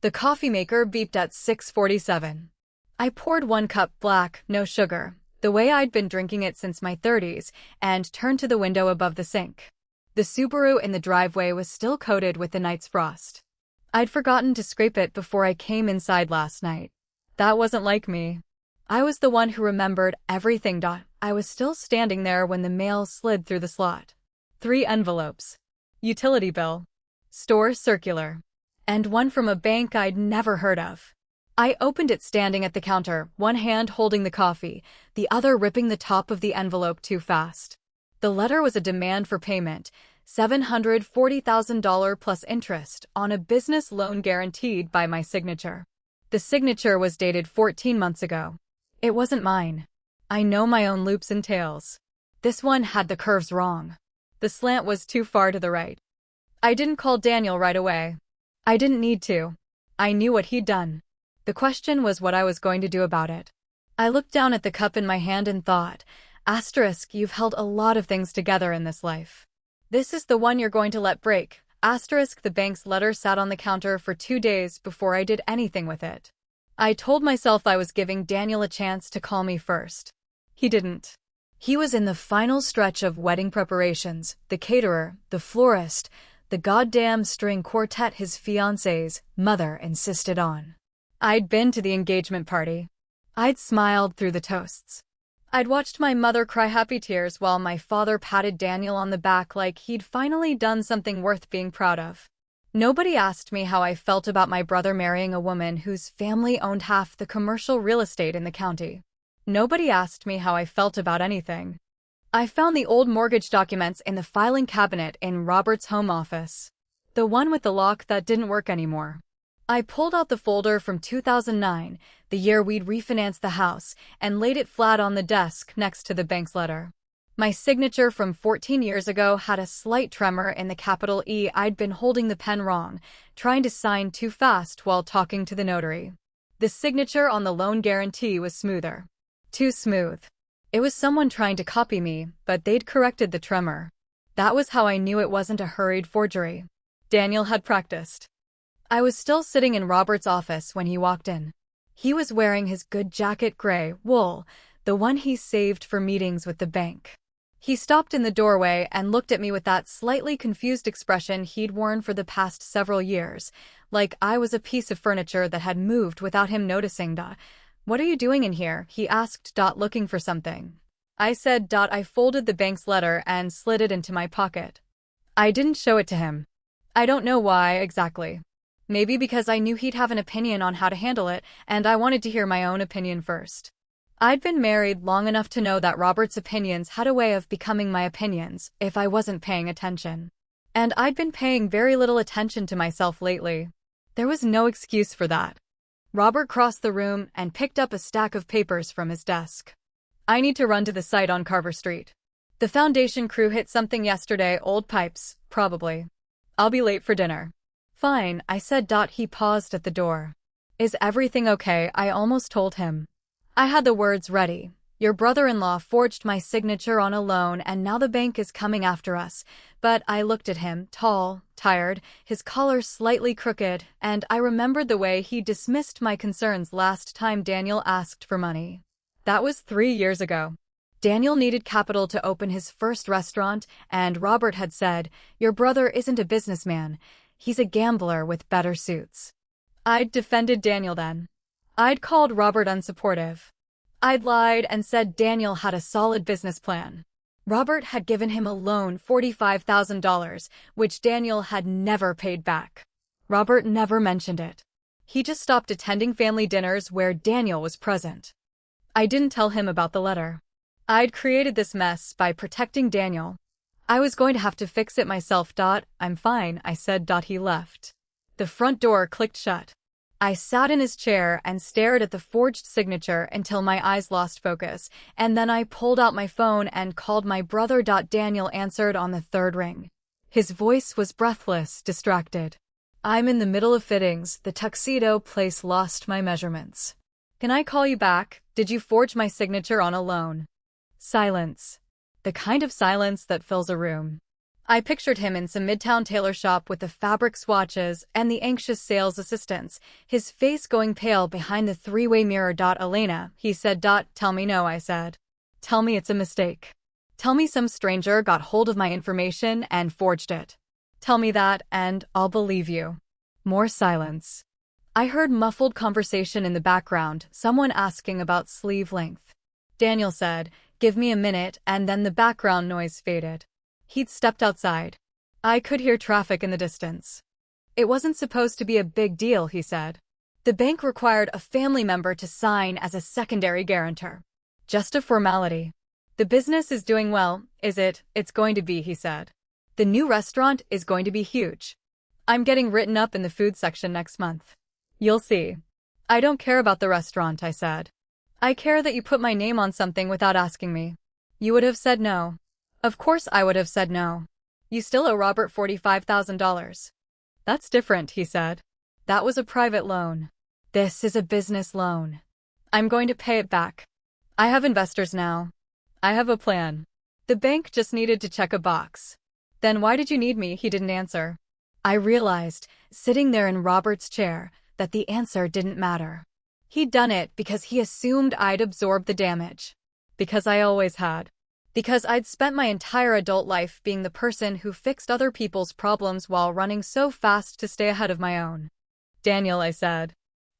The coffee maker beeped at 6:47. I poured 1 cup black, no sugar, the way I'd been drinking it since my 30s, and turned to the window above the sink. The Subaru in the driveway was still coated with the night's frost. I'd forgotten to scrape it before I came inside last night. That wasn't like me. I was the one who remembered everything. I was still standing there when the mail slid through the slot. 3 envelopes. Utility bill. Store circular. And one from a bank I'd never heard of. I opened it standing at the counter, one hand holding the coffee, the other ripping the top of the envelope too fast. The letter was a demand for payment, $740,000 plus interest, on a business loan guaranteed by my signature. The signature was dated 14 months ago. It wasn't mine. I know my own loops and tails. This one had the curves wrong. The slant was too far to the right. I didn't call Daniel right away. I didn't need to. I knew what he'd done. The question was what I was going to do about it. I looked down at the cup in my hand and thought, asterisk, you've held a lot of things together in this life. This is the one you're going to let break. Asterisk, the bank's letter sat on the counter for 2 days before I did anything with it. I told myself I was giving Daniel a chance to call me first. He didn't. He was in the final stretch of wedding preparations, the caterer, the florist, the goddamn string quartet his fiancée's mother insisted on. I'd been to the engagement party. I'd smiled through the toasts. I'd watched my mother cry happy tears while my father patted Daniel on the back like he'd finally done something worth being proud of. Nobody asked me how I felt about my brother marrying a woman whose family owned half the commercial real estate in the county. Nobody asked me how I felt about anything. I found the old mortgage documents in the filing cabinet in Robert's home office. The one with the lock that didn't work anymore. I pulled out the folder from 2009, the year we'd refinanced the house, and laid it flat on the desk next to the bank's letter. My signature from 14 years ago had a slight tremor in the capital E. I'd been holding the pen wrong, trying to sign too fast while talking to the notary. The signature on the loan guarantee was smoother. Too smooth. It was someone trying to copy me, but they'd corrected the tremor. That was how I knew it wasn't a hurried forgery. Daniel had practiced. I was still sitting in Robert's office when he walked in. He was wearing his good jacket gray wool, the one he saved for meetings with the bank. He stopped in the doorway and looked at me with that slightly confused expression he'd worn for the past several years, like I was a piece of furniture that had moved without him noticing. What are you doing in here? He asked, looking for something. I said, I folded the bank's letter and slid it into my pocket. I didn't show it to him. I don't know why exactly. Maybe because I knew he'd have an opinion on how to handle it, and I wanted to hear my own opinion first. I'd been married long enough to know that Robert's opinions had a way of becoming my opinions if I wasn't paying attention. And I'd been paying very little attention to myself lately. There was no excuse for that. Robert crossed the room and picked up a stack of papers from his desk. I need to run to the site on Carver Street. The foundation crew hit something yesterday, old pipes, probably. I'll be late for dinner. Fine, I said. He paused at the door. Is everything okay? I almost told him. I had the words ready. Your brother-in-law forged my signature on a loan and now the bank is coming after us. But I looked at him, tall, tired, his collar slightly crooked, and I remembered the way he dismissed my concerns last time Daniel asked for money. That was 3 years ago. Daniel needed capital to open his first restaurant, and Robert had said, your brother isn't a businessman. He's a gambler with better suits. I'd defended Daniel then. I'd called Robert unsupportive. I'd lied and said Daniel had a solid business plan. Robert had given him a loan, $45,000, which Daniel had never paid back. Robert never mentioned it. He just stopped attending family dinners where Daniel was present. I didn't tell him about the letter. I'd created this mess by protecting Daniel. I was going to have to fix it myself. I'm fine, I said. He left. The front door clicked shut. I sat in his chair and stared at the forged signature until my eyes lost focus, and then I pulled out my phone and called my brother. Daniel answered on the third ring. His voice was breathless, distracted. I'm in the middle of fittings. The tuxedo place lost my measurements. Can I call you back? Did you forge my signature on a loan? Silence. The kind of silence that fills a room. I pictured him in some midtown tailor shop with the fabric swatches and the anxious sales assistants, his face going pale behind the three-way mirror. Elena, he said. Tell me no, I said. Tell me it's a mistake. Tell me some stranger got hold of my information and forged it. Tell me that, and I'll believe you. More silence. I heard muffled conversation in the background, someone asking about sleeve length. Daniel said, "Give me a minute," and then the background noise faded. He'd stepped outside. I could hear traffic in the distance. It wasn't supposed to be a big deal, he said. The bank required a family member to sign as a secondary guarantor. Just a formality. The business is doing well, is it? It's going to be, he said. The new restaurant is going to be huge. I'm getting written up in the food section next month. You'll see. I don't care about the restaurant, I said. I care that you put my name on something without asking me. You would have said no. Of course I would have said no. You still owe Robert $45,000. That's different, he said. That was a private loan. This is a business loan. I'm going to pay it back. I have investors now. I have a plan. The bank just needed to check a box. Then why did you need me? He didn't answer. I realized, sitting there in Robert's chair, that the answer didn't matter. He'd done it because he assumed I'd absorbed the damage. Because I always had. Because I'd spent my entire adult life being the person who fixed other people's problems while running so fast to stay ahead of my own. Daniel, I said.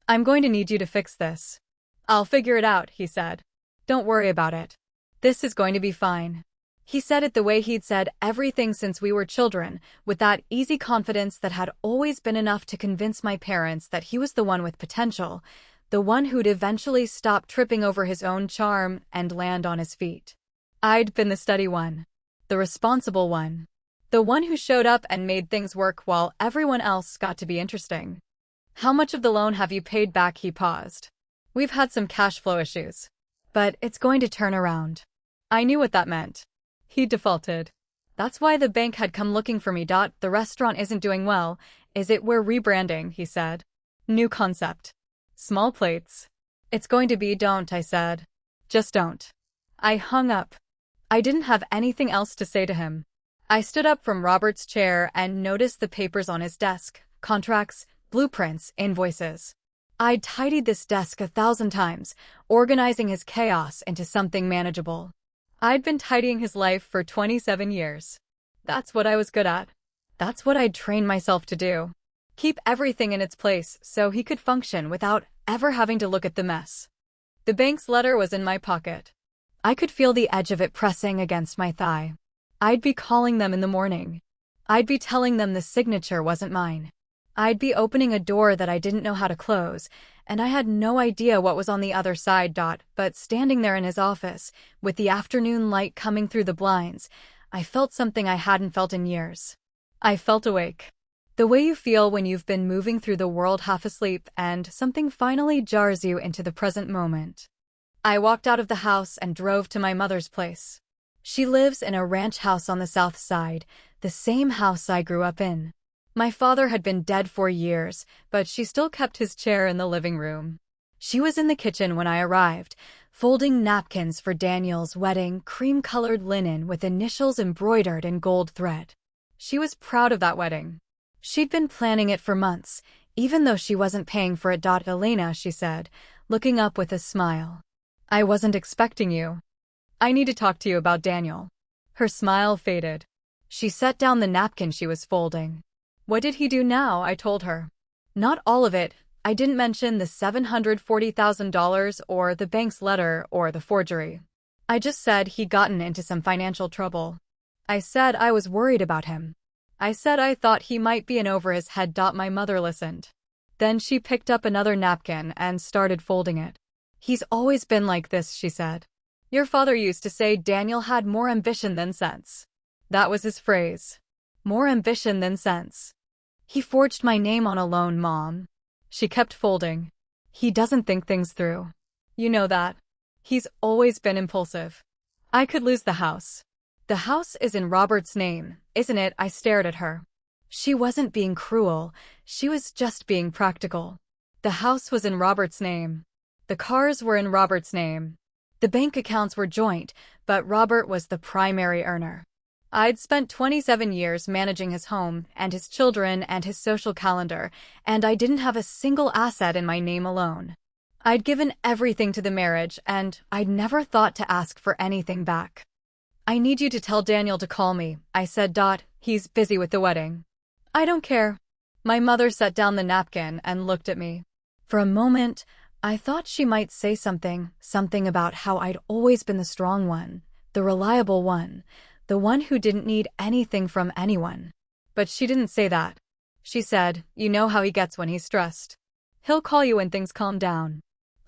I'm going to need you to fix this. I'll figure it out, he said. Don't worry about it. This is going to be fine. He said it the way he'd said everything since we were children, with that easy confidence that had always been enough to convince my parents that he was the one with potential, the one who'd eventually stop tripping over his own charm and land on his feet. I'd been the steady one. The responsible one. The one who showed up and made things work while everyone else got to be interesting. How much of the loan have you paid back? He paused. We've had some cash flow issues. But it's going to turn around. I knew what that meant. He defaulted. That's why the bank had come looking for me. The restaurant isn't doing well, is it? We're rebranding, he said. New concept. Small plates. It's going to be. Don't, I said. Just don't. I hung up. I didn't have anything else to say to him. I stood up from Robert's chair and noticed the papers on his desk, contracts, blueprints, invoices. I'd tidied this desk 1,000 times, organizing his chaos into something manageable. I'd been tidying his life for 27 years. That's what I was good at. That's what I'd trained myself to do. Keep everything in its place so he could function without ever having to look at the mess. The bank's letter was in my pocket. I could feel the edge of it pressing against my thigh. I'd be calling them in the morning. I'd be telling them the signature wasn't mine. I'd be opening a door that I didn't know how to close, and I had no idea what was on the other side. But standing there in his office, with the afternoon light coming through the blinds, I felt something I hadn't felt in years. I felt awake. The way you feel when you've been moving through the world half asleep and something finally jars you into the present moment. I walked out of the house and drove to my mother's place. She lives in a ranch house on the south side, the same house I grew up in. My father had been dead for years, but she still kept his chair in the living room. She was in the kitchen when I arrived, folding napkins for Daniel's wedding, cream-colored linen with initials embroidered in gold thread. She was proud of that wedding. She'd been planning it for months, even though she wasn't paying for it. Elena, she said, looking up with a smile. I wasn't expecting you. I need to talk to you about Daniel. Her smile faded. She set down the napkin she was folding. What did he do now? I told her. Not all of it. I didn't mention the $740,000 or the bank's letter or the forgery. I just said he'd gotten into some financial trouble. I said I was worried about him. I said I thought he might be in over his head. My mother listened. Then she picked up another napkin and started folding it. He's always been like this, she said. Your father used to say Daniel had more ambition than sense. That was his phrase. More ambition than sense. He forged my name on a loan, Mom. She kept folding. He doesn't think things through. You know that. He's always been impulsive. I could lose the house. The house is in Robert's name, isn't it? I stared at her. She wasn't being cruel. She was just being practical. The house was in Robert's name. The cars were in Robert's name. The bank accounts were joint, but Robert was the primary earner. I'd spent 27 years managing his home and his children and his social calendar, and I didn't have a single asset in my name alone. I'd given everything to the marriage, and I'd never thought to ask for anything back. I need you to tell Daniel to call me, I said. He's busy with the wedding. I don't care. My mother set down the napkin and looked at me. For a moment, I thought she might say something about how I'd always been the strong one, the reliable one, the one who didn't need anything from anyone. But she didn't say that. She said, "You know how he gets when he's stressed. He'll call you when things calm down."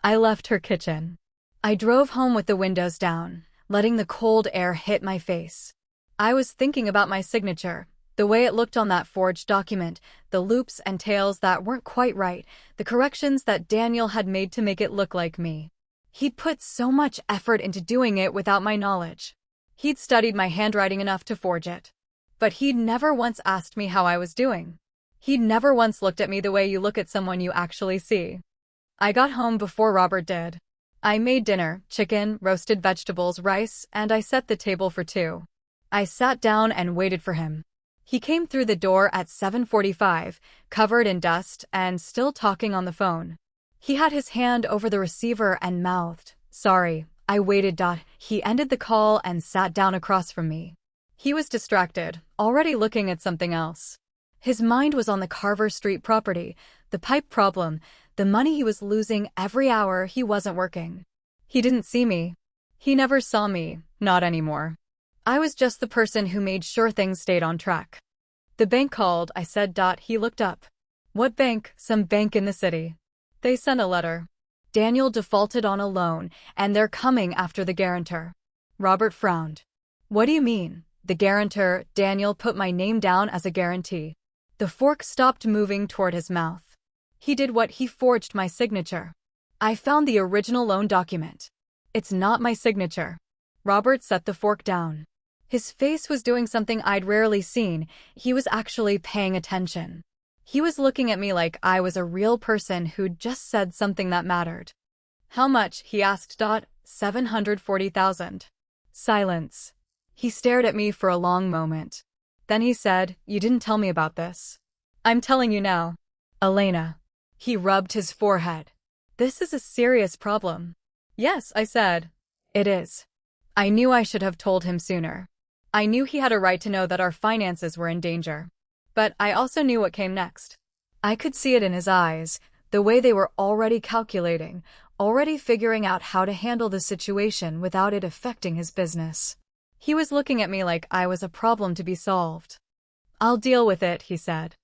I left her kitchen. I drove home with the windows down, letting the cold air hit my face. I was thinking about my signature, the way it looked on that forged document, the loops and tails that weren't quite right, the corrections that Daniel had made to make it look like me. He'd put so much effort into doing it without my knowledge. He'd studied my handwriting enough to forge it. But he'd never once asked me how I was doing. He'd never once looked at me the way you look at someone you actually see. I got home before Robert did. I made dinner, chicken, roasted vegetables, rice, and I set the table for two. I sat down and waited for him. He came through the door at 7:45, covered in dust and still talking on the phone. He had his hand over the receiver and mouthed, "Sorry, I waited." He ended the call and sat down across from me. He was distracted, already looking at something else. His mind was on the Carver Street property, the pipe problem, the money he was losing every hour he wasn't working. He didn't see me. He never saw me, not anymore. I was just the person who made sure things stayed on track. "The bank called," I said. He looked up. "What bank?" "Some bank in the city. They sent a letter. Daniel defaulted on a loan, and they're coming after the guarantor." Robert frowned. "What do you mean, the guarantor?" "Daniel put my name down as a guarantee." The fork stopped moving toward his mouth. "He did what? He forged my signature. I found the original loan document. It's not my signature." Robert set the fork down. His face was doing something I'd rarely seen. He was actually paying attention. He was looking at me like I was a real person who'd just said something that mattered. "How much?" he asked. $740,000. Silence. He stared at me for a long moment. Then he said, "You didn't tell me about this." "I'm telling you now. Elena." He rubbed his forehead. "This is a serious problem." "Yes," I said. "It is." I knew I should have told him sooner. I knew he had a right to know that our finances were in danger. But I also knew what came next. I could see it in his eyes, the way they were already calculating, already figuring out how to handle the situation without it affecting his business. He was looking at me like I was a problem to be solved. "I'll deal with it," he said.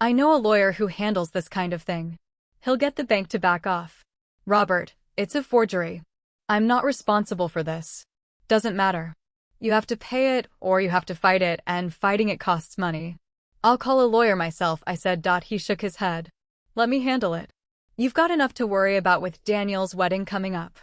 "I know a lawyer who handles this kind of thing. He'll get the bank to back off." "Robert, it's a forgery. I'm not responsible for this." "Doesn't matter. You have to pay it or you have to fight it, and fighting it costs money." "I'll call a lawyer myself," I said. He shook his head. "Let me handle it. You've got enough to worry about with Daniel's wedding coming up."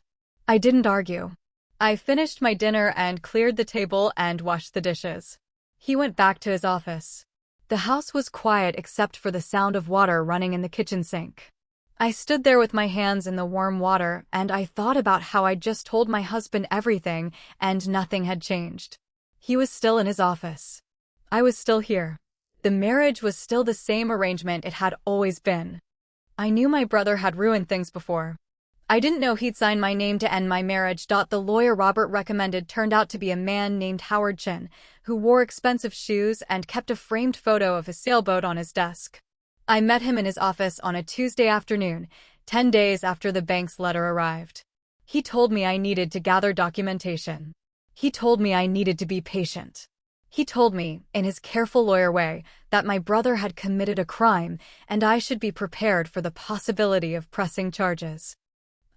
I didn't argue. I finished my dinner and cleared the table and washed the dishes. He went back to his office. The house was quiet except for the sound of water running in the kitchen sink. I stood there with my hands in the warm water, and I thought about how I'd just told my husband everything, and nothing had changed. He was still in his office. I was still here. The marriage was still the same arrangement it had always been. I knew my brother had ruined things before. I didn't know he'd sign my name to end my marriage. The lawyer Robert recommended turned out to be a man named Howard Chin, who wore expensive shoes and kept a framed photo of a sailboat on his desk. I met him in his office on a Tuesday afternoon, 10 days after the bank's letter arrived. He told me I needed to gather documentation. He told me I needed to be patient. He told me, in his careful lawyer way, that my brother had committed a crime and I should be prepared for the possibility of pressing charges.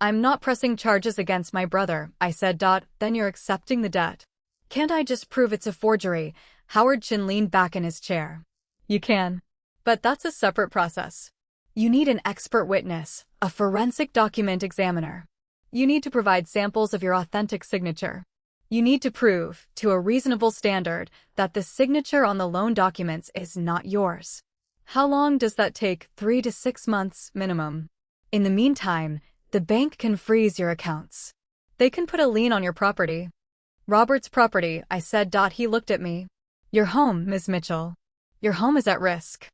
"I'm not pressing charges against my brother," I said. "Then you're accepting the debt." "Can't I just prove it's a forgery?" Howard Chin leaned back in his chair. "You can. But that's a separate process. You need an expert witness, a forensic document examiner. You need to provide samples of your authentic signature. You need to prove, to a reasonable standard, that the signature on the loan documents is not yours. How long does that take? 3 to 6 months, minimum. In the meantime, the bank can freeze your accounts. They can put a lien on your property." "Robert's property," I said. He looked at me. Your home, Ms. Mitchell. Your home is at risk.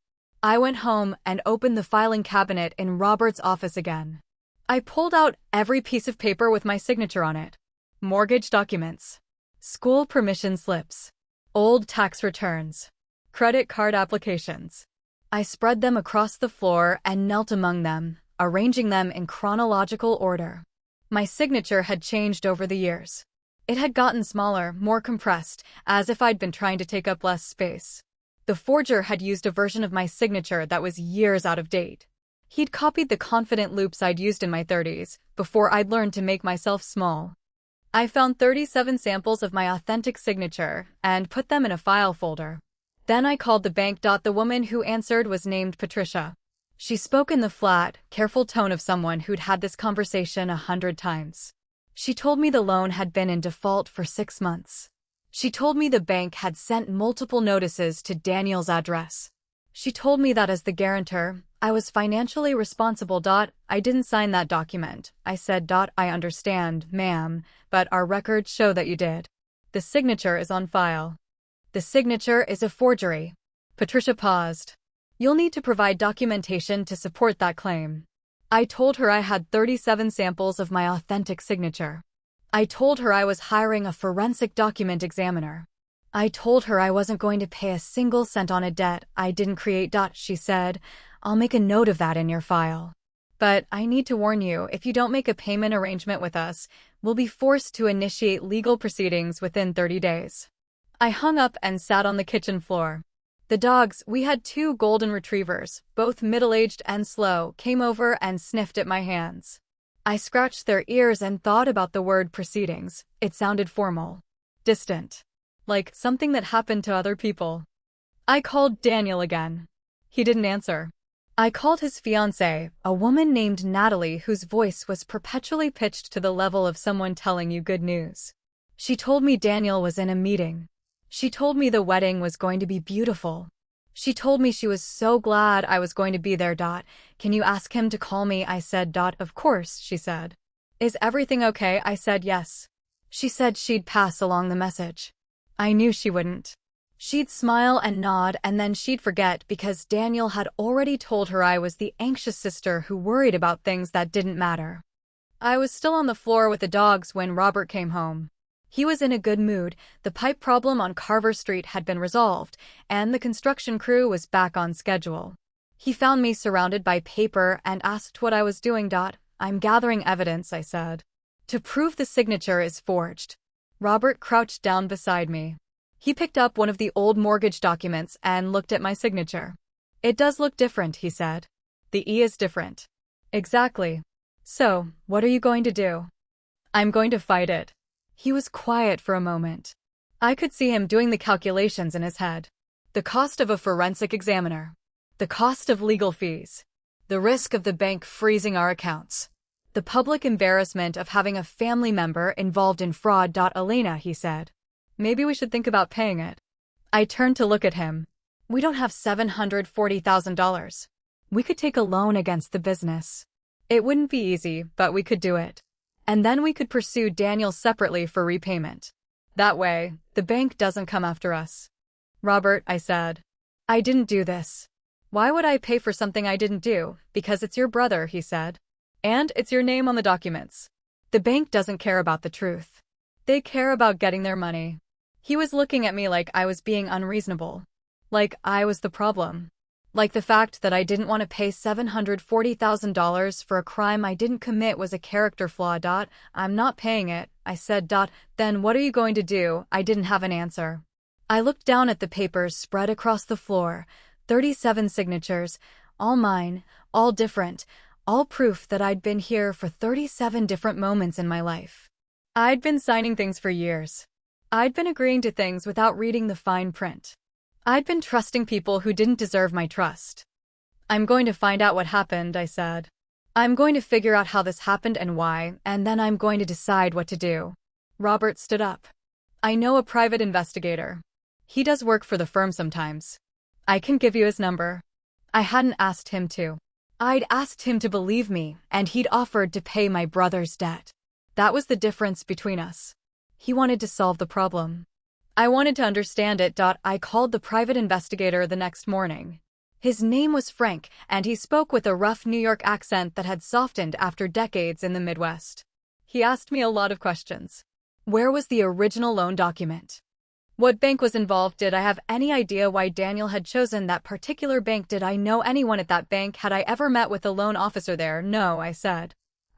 I went home and opened the filing cabinet in Robert's office again. I pulled out every piece of paper with my signature on it. Mortgage documents, school permission slips, old tax returns, credit card applications. I spread them across the floor and knelt among them, arranging them in chronological order. My signature had changed over the years. It had gotten smaller, more compressed, as if I'd been trying to take up less space. The forger had used a version of my signature that was years out of date. He'd copied the confident loops I'd used in my 30s, before I'd learned to make myself small. I found 37 samples of my authentic signature and put them in a file folder. Then I called the bank. The woman who answered was named Patricia. She spoke in the flat, careful tone of someone who'd had this conversation 100 times. She told me the loan had been in default for 6 months. She told me the bank had sent multiple notices to Daniel's address. She told me that as the guarantor, I was financially responsible. I didn't sign that document. I said, I understand, ma'am, but our records show that you did. The signature is on file. The signature is a forgery. Patricia paused. You'll need to provide documentation to support that claim. I told her I had 37 samples of my authentic signature. I told her I was hiring a forensic document examiner. I told her I wasn't going to pay a single cent on a debt I didn't create. She said, I'll make a note of that in your file. But I need to warn you, if you don't make a payment arrangement with us, we'll be forced to initiate legal proceedings within 30 days. I hung up and sat on the kitchen floor. The dogs, we had 2 golden retrievers, both middle-aged and slow, came over and sniffed at my hands. I scratched their ears and thought about the word proceedings. It sounded formal, distant, like something that happened to other people. I called Daniel again. He didn't answer. I called his fiancée, a woman named Natalie whose voice was perpetually pitched to the level of someone telling you good news. She told me Daniel was in a meeting. She told me the wedding was going to be beautiful. She told me she was so glad I was going to be there. Can you ask him to call me? I said. Of course, she said. Is everything okay? I said yes. She said she'd pass along the message. I knew she wouldn't. She'd smile and nod and then she'd forget because Daniel had already told her I was the anxious sister who worried about things that didn't matter. I was still on the floor with the dogs when Robert came home. He was in a good mood. The pipe problem on Carver Street had been resolved, and the construction crew was back on schedule. He found me surrounded by paper and asked what I was doing. I'm gathering evidence, I said, to prove the signature is forged. Robert crouched down beside me. He picked up one of the old mortgage documents and looked at my signature. It does look different, he said. The E is different. Exactly. So, what are you going to do? I'm going to fight it. He was quiet for a moment. I could see him doing the calculations in his head. The cost of a forensic examiner. The cost of legal fees. The risk of the bank freezing our accounts. The public embarrassment of having a family member involved in fraud. Elena, he said. Maybe we should think about paying it. I turned to look at him. We don't have $740,000. We could take a loan against the business. It wouldn't be easy, but we could do it. And then we could pursue Daniel separately for repayment. That way, the bank doesn't come after us. Robert, I said. I didn't do this. Why would I pay for something I didn't do? Because it's your brother, he said. And it's your name on the documents. The bank doesn't care about the truth. They care about getting their money. He was looking at me like I was being unreasonable. Like I was the problem. Like the fact that I didn't want to pay $740,000 for a crime I didn't commit was a character flaw. I'm not paying it, I said. Then what are you going to do? I didn't have an answer. I looked down at the papers spread across the floor, 37 signatures, all mine, all different, all proof that I'd been here for 37 different moments in my life. I'd been signing things for years. I'd been agreeing to things without reading the fine print. I'd been trusting people who didn't deserve my trust. I'm going to find out what happened, I said. I'm going to figure out how this happened and why, and then I'm going to decide what to do. Robert stood up. I know a private investigator. He does work for the firm sometimes. I can give you his number. I hadn't asked him to. I'd asked him to believe me, and he'd offered to pay my brother's debt. That was the difference between us. He wanted to solve the problem. I wanted to understand it. I called the private investigator the next morning. His name was Frank, and he spoke with a rough New York accent that had softened after decades in the Midwest. He asked me a lot of questions. Where was the original loan document? What bank was involved? Did I have any idea why Daniel had chosen that particular bank? Did I know anyone at that bank? Had I ever met with a loan officer there? No, I said.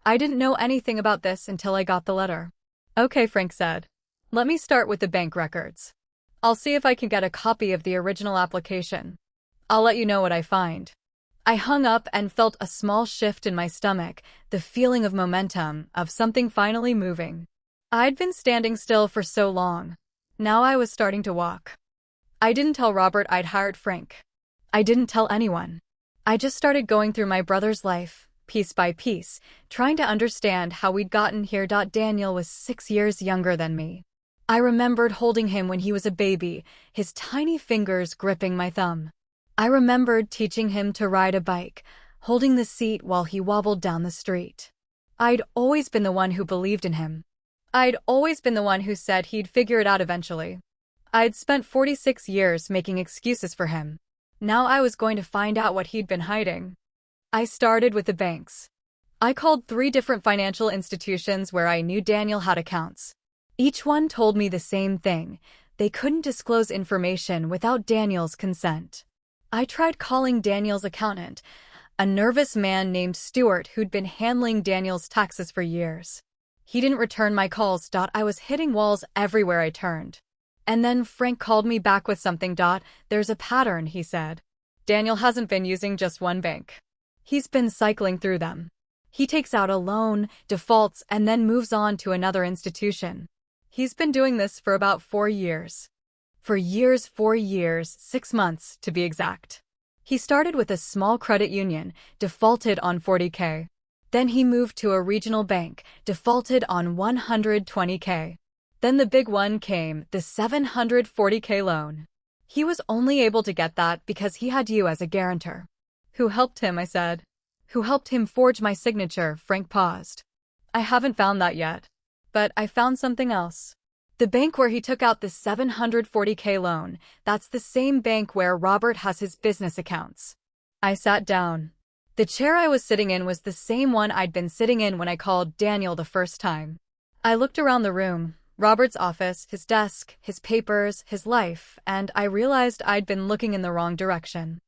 I didn't know anything about this until I got the letter. Okay, Frank said. Let me start with the bank records. I'll see if I can get a copy of the original application. I'll let you know what I find. I hung up and felt a small shift in my stomach, the feeling of momentum, of something finally moving. I'd been standing still for so long. Now I was starting to walk. I didn't tell Robert I'd hired Frank. I didn't tell anyone. I just started going through my brother's life, piece by piece, trying to understand how we'd gotten here. Daniel was 6 years younger than me. I remembered holding him when he was a baby, his tiny fingers gripping my thumb. I remembered teaching him to ride a bike, holding the seat while he wobbled down the street. I'd always been the one who believed in him. I'd always been the one who said he'd figure it out eventually. I'd spent 46 years making excuses for him. Now I was going to find out what he'd been hiding. I started with the banks. I called 3 different financial institutions where I knew Daniel had accounts. Each one told me the same thing. They couldn't disclose information without Daniel's consent. I tried calling Daniel's accountant, a nervous man named Stuart who'd been handling Daniel's taxes for years. He didn't return my calls. I was hitting walls everywhere I turned. And then Frank called me back with something. There's a pattern, he said. Daniel hasn't been using just one bank. He's been cycling through them. He takes out a loan, defaults, and then moves on to another institution. He's been doing this for about 4 years. 4 years, 6 months to be exact. He started with a small credit union, defaulted on $40K. Then he moved to a regional bank, defaulted on $120K. Then the big one came, the $740K loan. He was only able to get that because he had you as a guarantor. Who helped him, I said. Who helped him forge my signature? Frank paused. I haven't found that yet. But I found something else. The bank where he took out the $740K loan, that's the same bank where Robert has his business accounts. I sat down. The chair I was sitting in was the same one I'd been sitting in when I called Daniel the first time. I looked around the room, Robert's office, his desk, his papers, his life, and I realized I'd been looking in the wrong direction.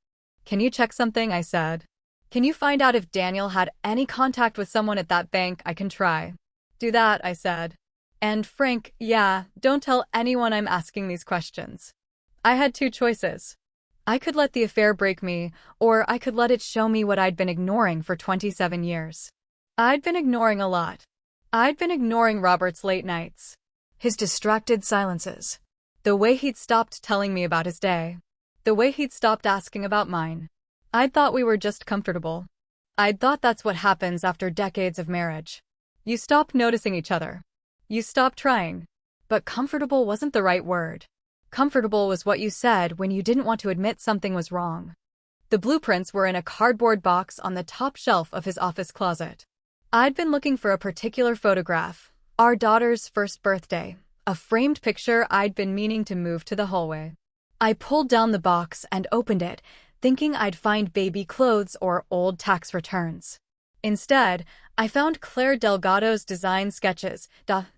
Can you check something? I said. Can you find out if Daniel had any contact with someone at that bank? I can try. Do that, I said. And Frank, yeah, don't tell anyone I'm asking these questions. I had 2 choices. I could let the affair break me, or I could let it show me what I'd been ignoring for 27 years. I'd been ignoring a lot. I'd been ignoring Robert's late nights, his distracted silences, the way he'd stopped telling me about his day, the way he'd stopped asking about mine. I'd thought we were just comfortable. I'd thought that's what happens after decades of marriage. You stop noticing each other. You stop trying. But comfortable wasn't the right word. Comfortable was what you said when you didn't want to admit something was wrong. The blueprints were in a cardboard box on the top shelf of his office closet. I'd been looking for a particular photograph, our daughter's first birthday, a framed picture I'd been meaning to move to the hallway. I pulled down the box and opened it, thinking I'd find baby clothes or old tax returns. Instead, I found Claire Delgado's design sketches.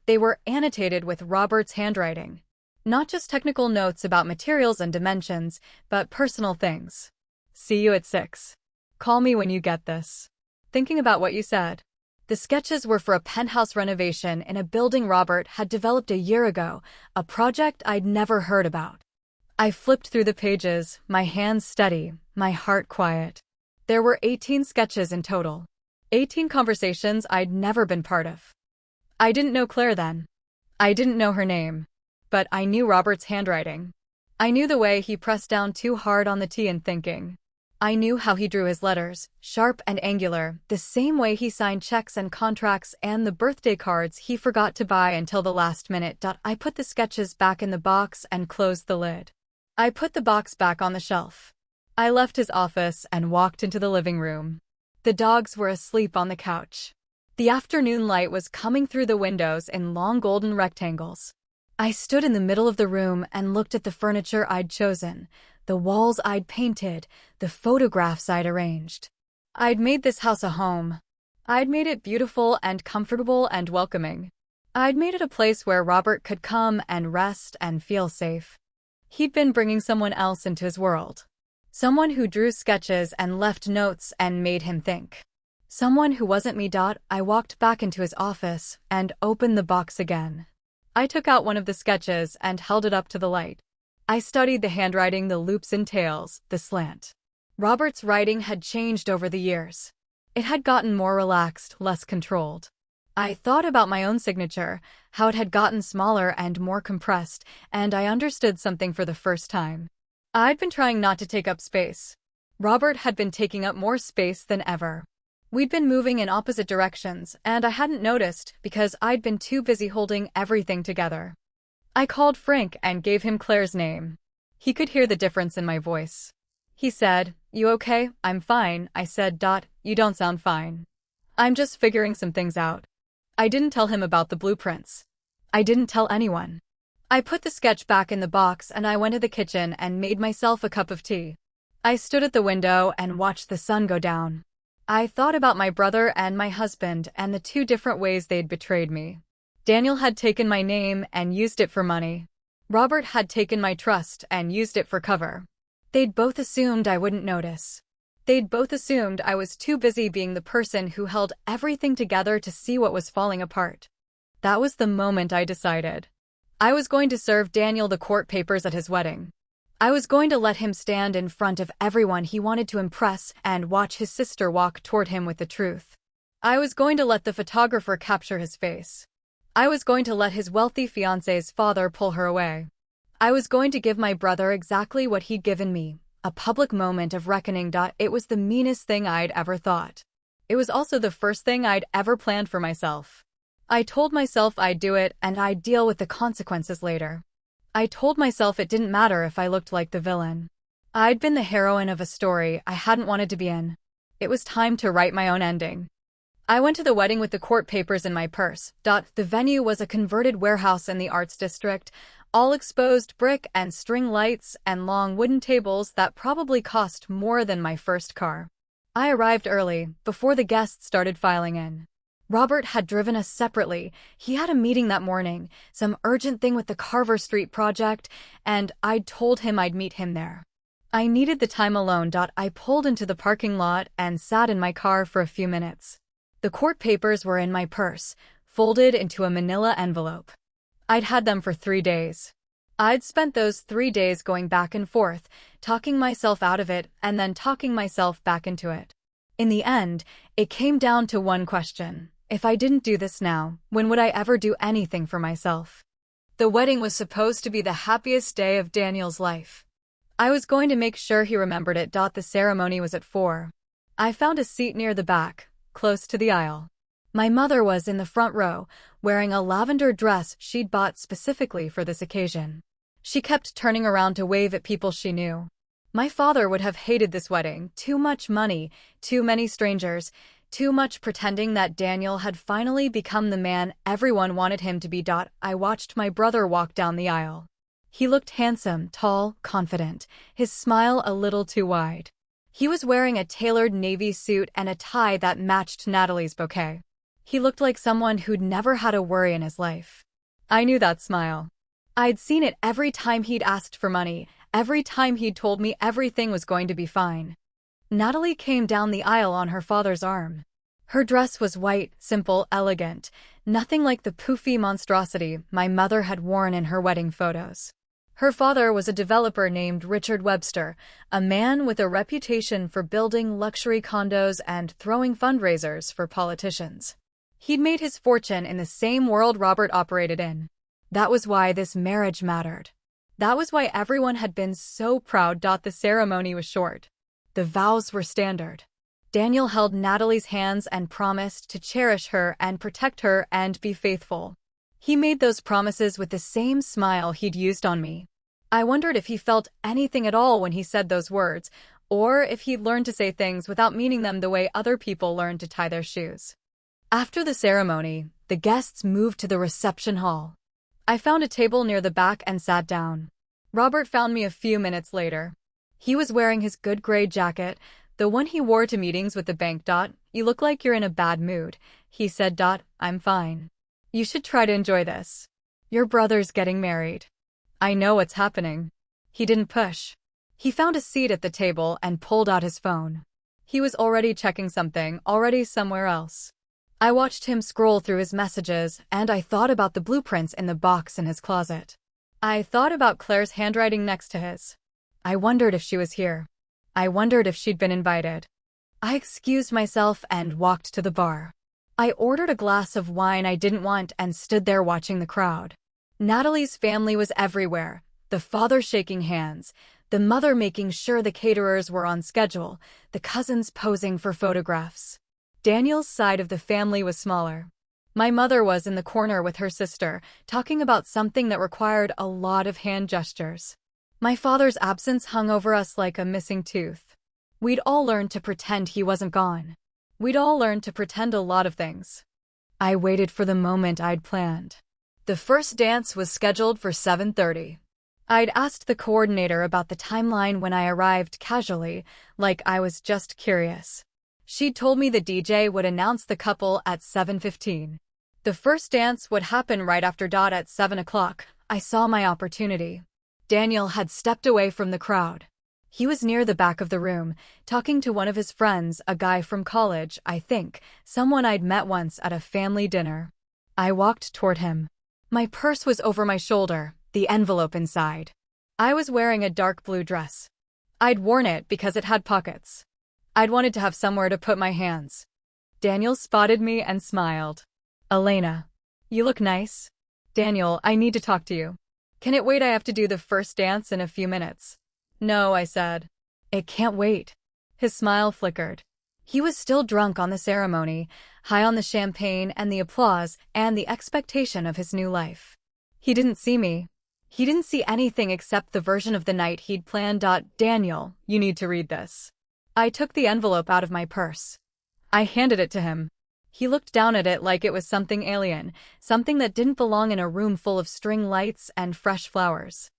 They were annotated with Robert's handwriting. Not just technical notes about materials and dimensions, but personal things. See you at 6. Call me when you get this. Thinking about what you said. The sketches were for a penthouse renovation in a building Robert had developed a year ago, a project I'd never heard about. I flipped through the pages, my hands steady, my heart quiet. There were 18 sketches in total. 18 conversations I'd never been part of. I didn't know Claire then. I didn't know her name. But I knew Robert's handwriting. I knew the way he pressed down too hard on the T in thinking. I knew how he drew his letters, sharp and angular, the same way he signed checks and contracts and the birthday cards he forgot to buy until the last minute. I put the sketches back in the box and closed the lid. I put the box back on the shelf. I left his office and walked into the living room. The dogs were asleep on the couch. The afternoon light was coming through the windows in long golden rectangles. I stood in the middle of the room and looked at the furniture I'd chosen, the walls I'd painted, the photographs I'd arranged. I'd made this house a home. I'd made it beautiful and comfortable and welcoming. I'd made it a place where Robert could come and rest and feel safe. He'd been bringing someone else into his world. Someone who drew sketches and left notes and made him think. Someone who wasn't me. I walked back into his office and opened the box again. I took out one of the sketches and held it up to the light. I studied the handwriting, the loops and tails, the slant. Robert's writing had changed over the years. It had gotten more relaxed, less controlled. I thought about my own signature, how it had gotten smaller and more compressed, and I understood something for the first time. I'd been trying not to take up space. Robert had been taking up more space than ever. We'd been moving in opposite directions, and I hadn't noticed because I'd been too busy holding everything together. I called Frank and gave him Claire's name. He could hear the difference in my voice. He said, "You okay?" "I'm fine," I said. "You don't sound fine." "I'm just figuring some things out." I didn't tell him about the blueprints. I didn't tell anyone. I put the sketch back in the box and I went to the kitchen and made myself a cup of tea. I stood at the window and watched the sun go down. I thought about my brother and my husband and the two different ways they'd betrayed me. Daniel had taken my name and used it for money. Robert had taken my trust and used it for cover. They'd both assumed I wouldn't notice. They'd both assumed I was too busy being the person who held everything together to see what was falling apart. That was the moment I decided. I was going to serve Daniel the court papers at his wedding. I was going to let him stand in front of everyone he wanted to impress and watch his sister walk toward him with the truth. I was going to let the photographer capture his face. I was going to let his wealthy fiancé's father pull her away. I was going to give my brother exactly what he'd given me, a public moment of reckoning. It was the meanest thing I'd ever thought. It was also the first thing I'd ever planned for myself. I told myself I'd do it and I'd deal with the consequences later. I told myself it didn't matter if I looked like the villain. I'd been the heroine of a story I hadn't wanted to be in. It was time to write my own ending. I went to the wedding with the court papers in my purse. The venue was a converted warehouse in the Arts District, all exposed brick and string lights and long wooden tables that probably cost more than my first car. I arrived early, before the guests started filing in. Robert had driven us separately. He had a meeting that morning, some urgent thing with the Carver Street project, and I'd told him I'd meet him there. I needed the time alone. I pulled into the parking lot and sat in my car for a few minutes. The court papers were in my purse, folded into a manila envelope. I'd had them for 3 days. I'd spent those 3 days going back and forth, talking myself out of it and then talking myself back into it. In the end, it came down to one question. If I didn't do this now, when would I ever do anything for myself? The wedding was supposed to be the happiest day of Daniel's life. I was going to make sure he remembered it. The ceremony was at 4. I found a seat near the back, close to the aisle. My mother was in the front row, wearing a lavender dress she'd bought specifically for this occasion. She kept turning around to wave at people she knew. My father would have hated this wedding. Too much money, too many strangers, too much pretending that Daniel had finally become the man everyone wanted him to be. I watched my brother walk down the aisle. He looked handsome, tall, confident, his smile a little too wide. He was wearing a tailored navy suit and a tie that matched Natalie's bouquet. He looked like someone who'd never had a worry in his life. I knew that smile. I'd seen it every time he'd asked for money, every time he'd told me everything was going to be fine. Natalie came down the aisle on her father's arm. Her dress was white, simple, elegant, nothing like the poofy monstrosity my mother had worn in her wedding photos. Her father was a developer named Richard Webster, a man with a reputation for building luxury condos and throwing fundraisers for politicians. He'd made his fortune in the same world Robert operated in. That was why this marriage mattered. That was why everyone had been so proud. The ceremony was short. The vows were standard. Daniel held Natalie's hands and promised to cherish her and protect her and be faithful. He made those promises with the same smile he'd used on me. I wondered if he felt anything at all when he said those words, or if he'd learned to say things without meaning them the way other people learn to tie their shoes. After the ceremony, the guests moved to the reception hall. I found a table near the back and sat down. Robert found me a few minutes later. He was wearing his good gray jacket, the one he wore to meetings with the bank. You look like you're in a bad mood, he said. I'm fine. You should try to enjoy this. Your brother's getting married. I know what's happening. He didn't push. He found a seat at the table and pulled out his phone. He was already checking something, already somewhere else. I watched him scroll through his messages, and I thought about the blueprints in the box in his closet. I thought about Claire's handwriting next to his. I wondered if she was here. I wondered if she'd been invited. I excused myself and walked to the bar. I ordered a glass of wine I didn't want and stood there watching the crowd. Natalie's family was everywhere, the father shaking hands, the mother making sure the caterers were on schedule, the cousins posing for photographs. Daniel's side of the family was smaller. My mother was in the corner with her sister, talking about something that required a lot of hand gestures. My father's absence hung over us like a missing tooth. We'd all learned to pretend he wasn't gone. We'd all learned to pretend a lot of things. I waited for the moment I'd planned. The first dance was scheduled for 7:30. I'd asked the coordinator about the timeline when I arrived casually, like I was just curious. She'd told me the DJ would announce the couple at 7:15. The first dance would happen right after at 7 o'clock. I saw my opportunity. Daniel had stepped away from the crowd. He was near the back of the room, talking to one of his friends, a guy from college, I think, someone I'd met once at a family dinner. I walked toward him. My purse was over my shoulder, the envelope inside. I was wearing a dark blue dress. I'd worn it because it had pockets. I'd wanted to have somewhere to put my hands. Daniel spotted me and smiled. Elena, you look nice. Daniel, I need to talk to you. Can it wait? I have to do the first dance in a few minutes. No, I said. It can't wait. His smile flickered. He was still drunk on the ceremony, high on the champagne and the applause and the expectation of his new life. He didn't see me. He didn't see anything except the version of the night he'd planned. Daniel, you need to read this. I took the envelope out of my purse. I handed it to him. He looked down at it like it was something alien, something that didn't belong in a room full of string lights and fresh flowers.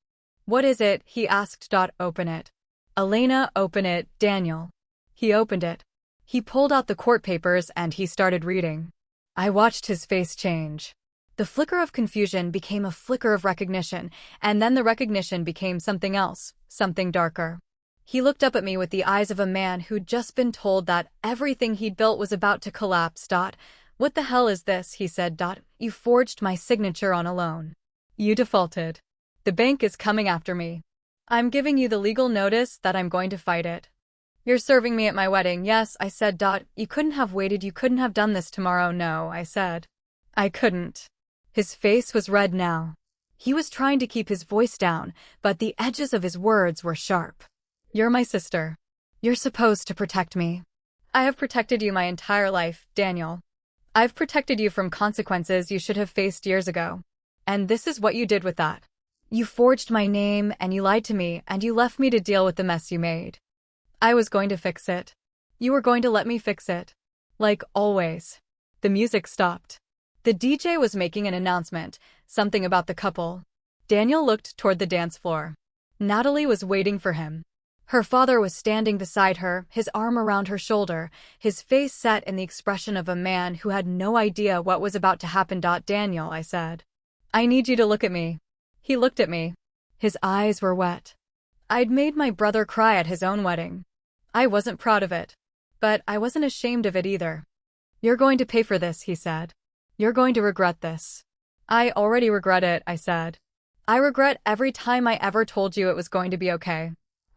What is it? He asked. Open it. Elena, open it. Daniel. He opened it. He pulled out the court papers and he started reading. I watched his face change. The flicker of confusion became a flicker of recognition, and then the recognition became something else, something darker. He looked up at me with the eyes of a man who'd just been told that everything he'd built was about to collapse. What the hell is this? He said. You forged my signature on a loan. You defaulted. The bank is coming after me. I'm giving you the legal notice that I'm going to fight it. You're serving me at my wedding. Yes, I said. You couldn't have waited. You couldn't have done this tomorrow. No, I said. I couldn't. His face was red now. He was trying to keep his voice down, but the edges of his words were sharp. You're my sister. You're supposed to protect me. I have protected you my entire life, Daniel. I've protected you from consequences you should have faced years ago. And this is what you did with that. You forged my name, and you lied to me, and you left me to deal with the mess you made. I was going to fix it. You were going to let me fix it. Like always. The music stopped. The DJ was making an announcement, something about the couple. Daniel looked toward the dance floor. Natalie was waiting for him. Her father was standing beside her, his arm around her shoulder, his face set in the expression of a man who had no idea what was about to happen. Daniel, I said. I need you to look at me. He looked at me. His eyes were wet. I'd made my brother cry at his own wedding. I wasn't proud of it. But I wasn't ashamed of it either. You're going to pay for this, he said. You're going to regret this. I already regret it, I said. I regret every time I ever told you it was going to be okay.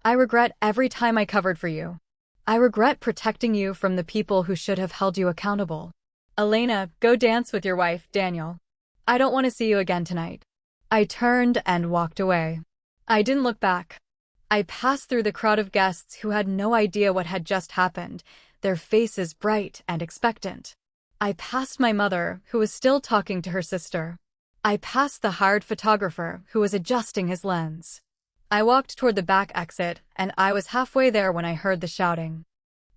I regret every time I covered for you. I regret protecting you from the people who should have held you accountable. Elena, go dance with your wife, Daniel. I don't want to see you again tonight. I turned and walked away. I didn't look back. I passed through the crowd of guests who had no idea what had just happened, their faces bright and expectant. I passed my mother, who was still talking to her sister. I passed the hired photographer, who was adjusting his lens. I walked toward the back exit, and I was halfway there when I heard the shouting.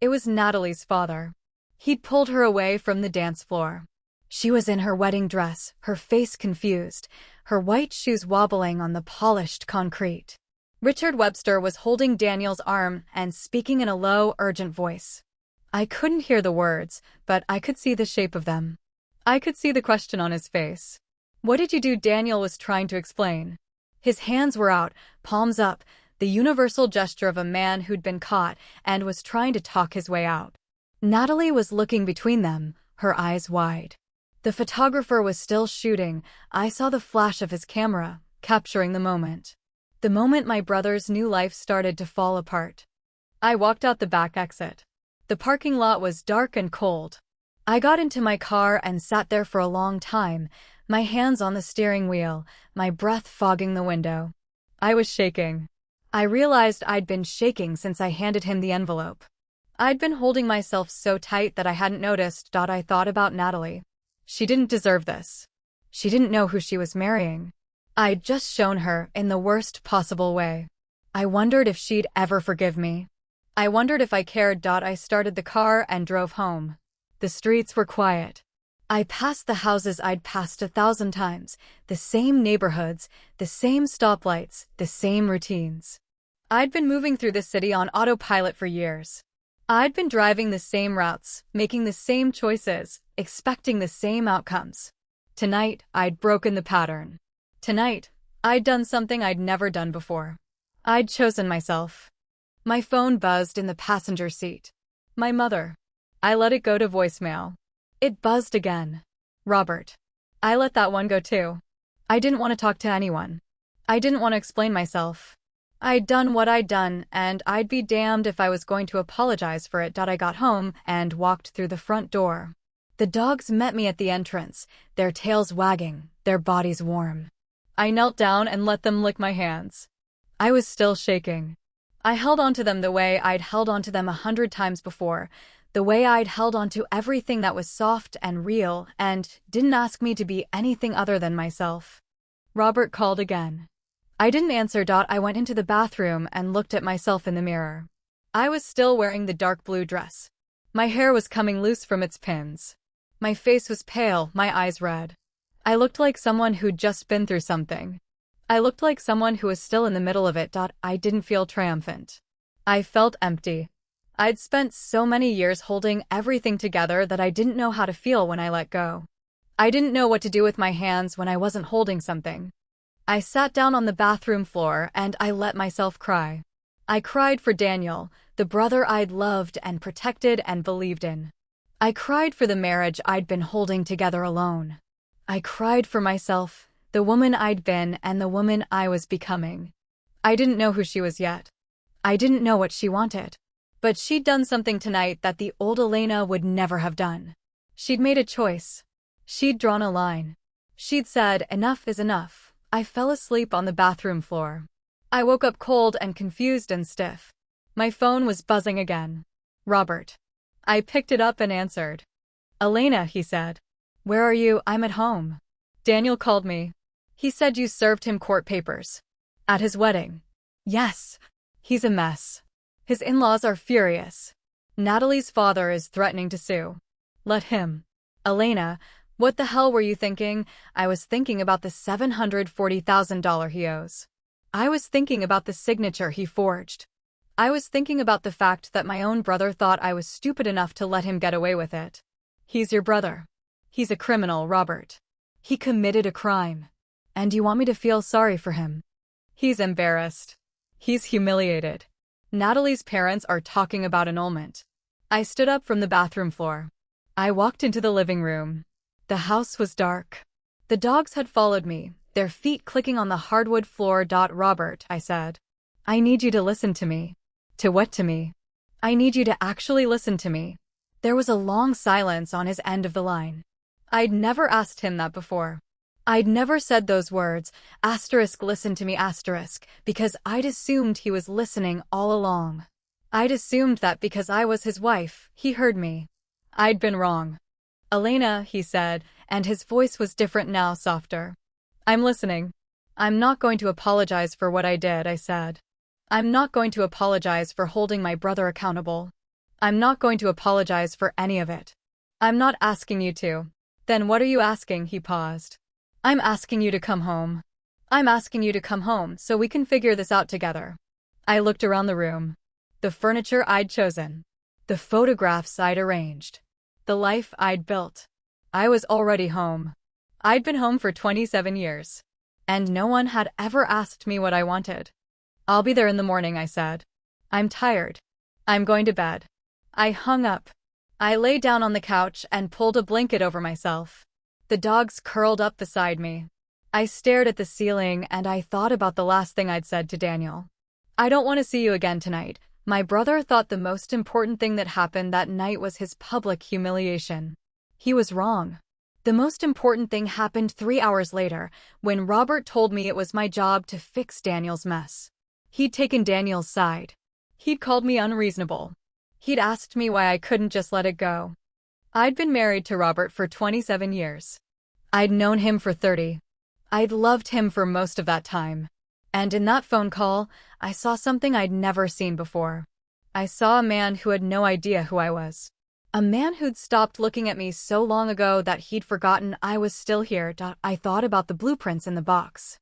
It was Natalie's father. He'd pulled her away from the dance floor. She was in her wedding dress, her face confused, her white shoes wobbling on the polished concrete. Richard Webster was holding Daniel's arm and speaking in a low, urgent voice. I couldn't hear the words, but I could see the shape of them. I could see the question on his face. What did you do? Daniel was trying to explain. His hands were out, palms up, the universal gesture of a man who'd been caught and was trying to talk his way out. Natalie was looking between them, her eyes wide. The photographer was still shooting. I saw the flash of his camera, capturing the moment. The moment my brother's new life started to fall apart. I walked out the back exit. The parking lot was dark and cold. I got into my car and sat there for a long time, my hands on the steering wheel, my breath fogging the window. I was shaking. I realized I'd been shaking since I handed him the envelope. I'd been holding myself so tight that I hadn't noticed. I thought about Natalie. She didn't deserve this. She didn't know who she was marrying. I'd just shown her in the worst possible way. I wondered if she'd ever forgive me. I wondered if I cared. I started the car and drove home. The streets were quiet. I passed the houses I'd passed 1,000 times, the same neighborhoods, the same stoplights, the same routines. I'd been moving through the city on autopilot for years. I'd been driving the same routes, making the same choices, expecting the same outcomes. Tonight, I'd broken the pattern. Tonight, I'd done something I'd never done before. I'd chosen myself. My phone buzzed in the passenger seat. My mother. I let it go to voicemail. It buzzed again. Robert. I let that one go too. I didn't want to talk to anyone. I didn't want to explain myself. I'd done what I'd done, and I'd be damned if I was going to apologize for it. I got home and walked through the front door. The dogs met me at the entrance, their tails wagging, their bodies warm. I knelt down and let them lick my hands. I was still shaking. I held onto them the way I'd held onto them 100 times before, the way I'd held onto everything that was soft and real and didn't ask me to be anything other than myself. Robert called again. I didn't answer. I went into the bathroom and looked at myself in the mirror. I was still wearing the dark blue dress. My hair was coming loose from its pins. My face was pale, my eyes red. I looked like someone who'd just been through something. I looked like someone who was still in the middle of it. I didn't feel triumphant. I felt empty. I'd spent so many years holding everything together that I didn't know how to feel when I let go. I didn't know what to do with my hands when I wasn't holding something. I sat down on the bathroom floor and I let myself cry. I cried for Daniel, the brother I'd loved and protected and believed in. I cried for the marriage I'd been holding together alone. I cried for myself, the woman I'd been and the woman I was becoming. I didn't know who she was yet. I didn't know what she wanted. But she'd done something tonight that the old Elena would never have done. She'd made a choice. She'd drawn a line. She'd said, enough is enough. I fell asleep on the bathroom floor. I woke up cold and confused and stiff. My phone was buzzing again. Robert. I picked it up and answered. Elena, he said. Where are you? I'm at home. Daniel called me. He said you served him court papers. At his wedding. Yes. He's a mess. His in-laws are furious. Natalie's father is threatening to sue. Let him. Elena, what the hell were you thinking? I was thinking about the $740,000 he owes. I was thinking about the signature he forged. I was thinking about the fact that my own brother thought I was stupid enough to let him get away with it. He's your brother. He's a criminal, Robert. He committed a crime. And you want me to feel sorry for him? He's embarrassed. He's humiliated. Natalie's parents are talking about annulment. I stood up from the bathroom floor. I walked into the living room. The house was dark. The dogs had followed me, their feet clicking on the hardwood floor. Robert, I said. I need you to listen to me. To what to me? I need you to actually listen to me. There was a long silence on his end of the line. I'd never asked him that before. I'd never said those words, listen to me, because I'd assumed he was listening all along. I'd assumed that because I was his wife, he heard me. I'd been wrong. Elena, he said, and his voice was different now, softer. I'm listening. I'm not going to apologize for what I did, I said. I'm not going to apologize for holding my brother accountable. I'm not going to apologize for any of it. I'm not asking you to. Then what are you asking? He paused. I'm asking you to come home. I'm asking you to come home so we can figure this out together. I looked around the room. The furniture I'd chosen. The photographs I'd arranged. The life I'd built. I was already home. I'd been home for 27 years. And no one had ever asked me what I wanted. I'll be there in the morning, I said. I'm tired. I'm going to bed. I hung up. I lay down on the couch and pulled a blanket over myself. The dogs curled up beside me. I stared at the ceiling and I thought about the last thing I'd said to Daniel. I don't want to see you again tonight. My brother thought the most important thing that happened that night was his public humiliation. He was wrong. The most important thing happened 3 hours later, when Robert told me it was my job to fix Daniel's mess. He'd taken Daniel's side. He'd called me unreasonable. He'd asked me why I couldn't just let it go. I'd been married to Robert for 27 years. I'd known him for 30. I'd loved him for most of that time. And in that phone call, I saw something I'd never seen before. I saw a man who had no idea who I was. A man who'd stopped looking at me so long ago that he'd forgotten I was still here. I thought about the blueprints in the box.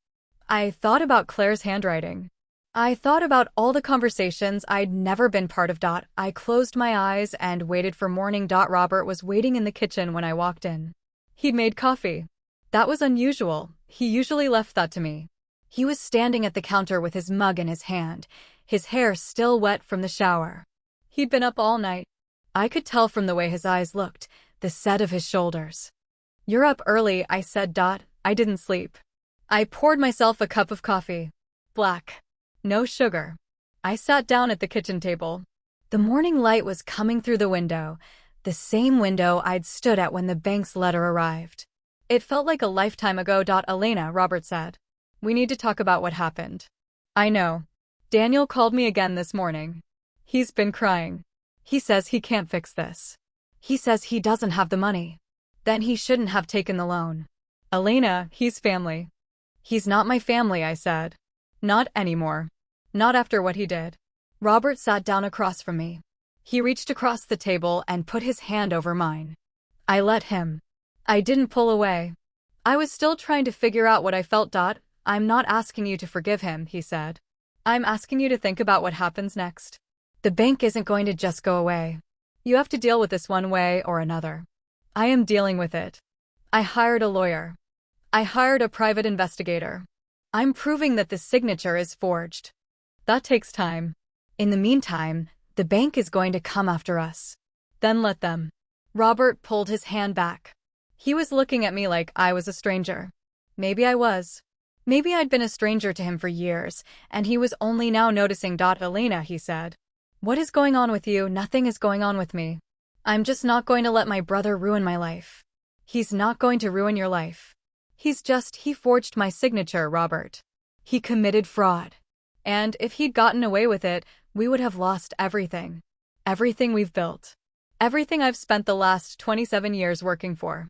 I thought about Claire's handwriting. I thought about all the conversations I'd never been part of. I closed my eyes and waited for morning. Robert was waiting in the kitchen when I walked in. He'd made coffee. That was unusual. He usually left that to me. He was standing at the counter with his mug in his hand, his hair still wet from the shower. He'd been up all night. I could tell from the way his eyes looked, the set of his shoulders. You're up early, I said. I didn't sleep. I poured myself a cup of coffee. Black. No sugar. I sat down at the kitchen table. The morning light was coming through the window, the same window I'd stood at when the bank's letter arrived. It felt like a lifetime ago. Elena, Robert said. We need to talk about what happened. I know. Daniel called me again this morning. He's been crying. He says he can't fix this. He says he doesn't have the money. Then he shouldn't have taken the loan. Elena, he's family. He's not my family, I said. Not anymore. Not after what he did. Robert sat down across from me. He reached across the table and put his hand over mine. I let him. I didn't pull away. I was still trying to figure out what I felt. I'm not asking you to forgive him, he said. I'm asking you to think about what happens next. The bank isn't going to just go away. You have to deal with this one way or another. I am dealing with it. I hired a lawyer. I hired a private investigator. I'm proving that the signature is forged. That takes time. In the meantime, the bank is going to come after us. Then let them. Robert pulled his hand back. He was looking at me like I was a stranger. Maybe I was. Maybe I'd been a stranger to him for years, and he was only now noticing. Elena, he said. What is going on with you? Nothing is going on with me. I'm just not going to let my brother ruin my life. He's not going to ruin your life. He forged my signature, Robert. He committed fraud. And if he'd gotten away with it, we would have lost everything. Everything we've built. Everything I've spent the last 27 years working for.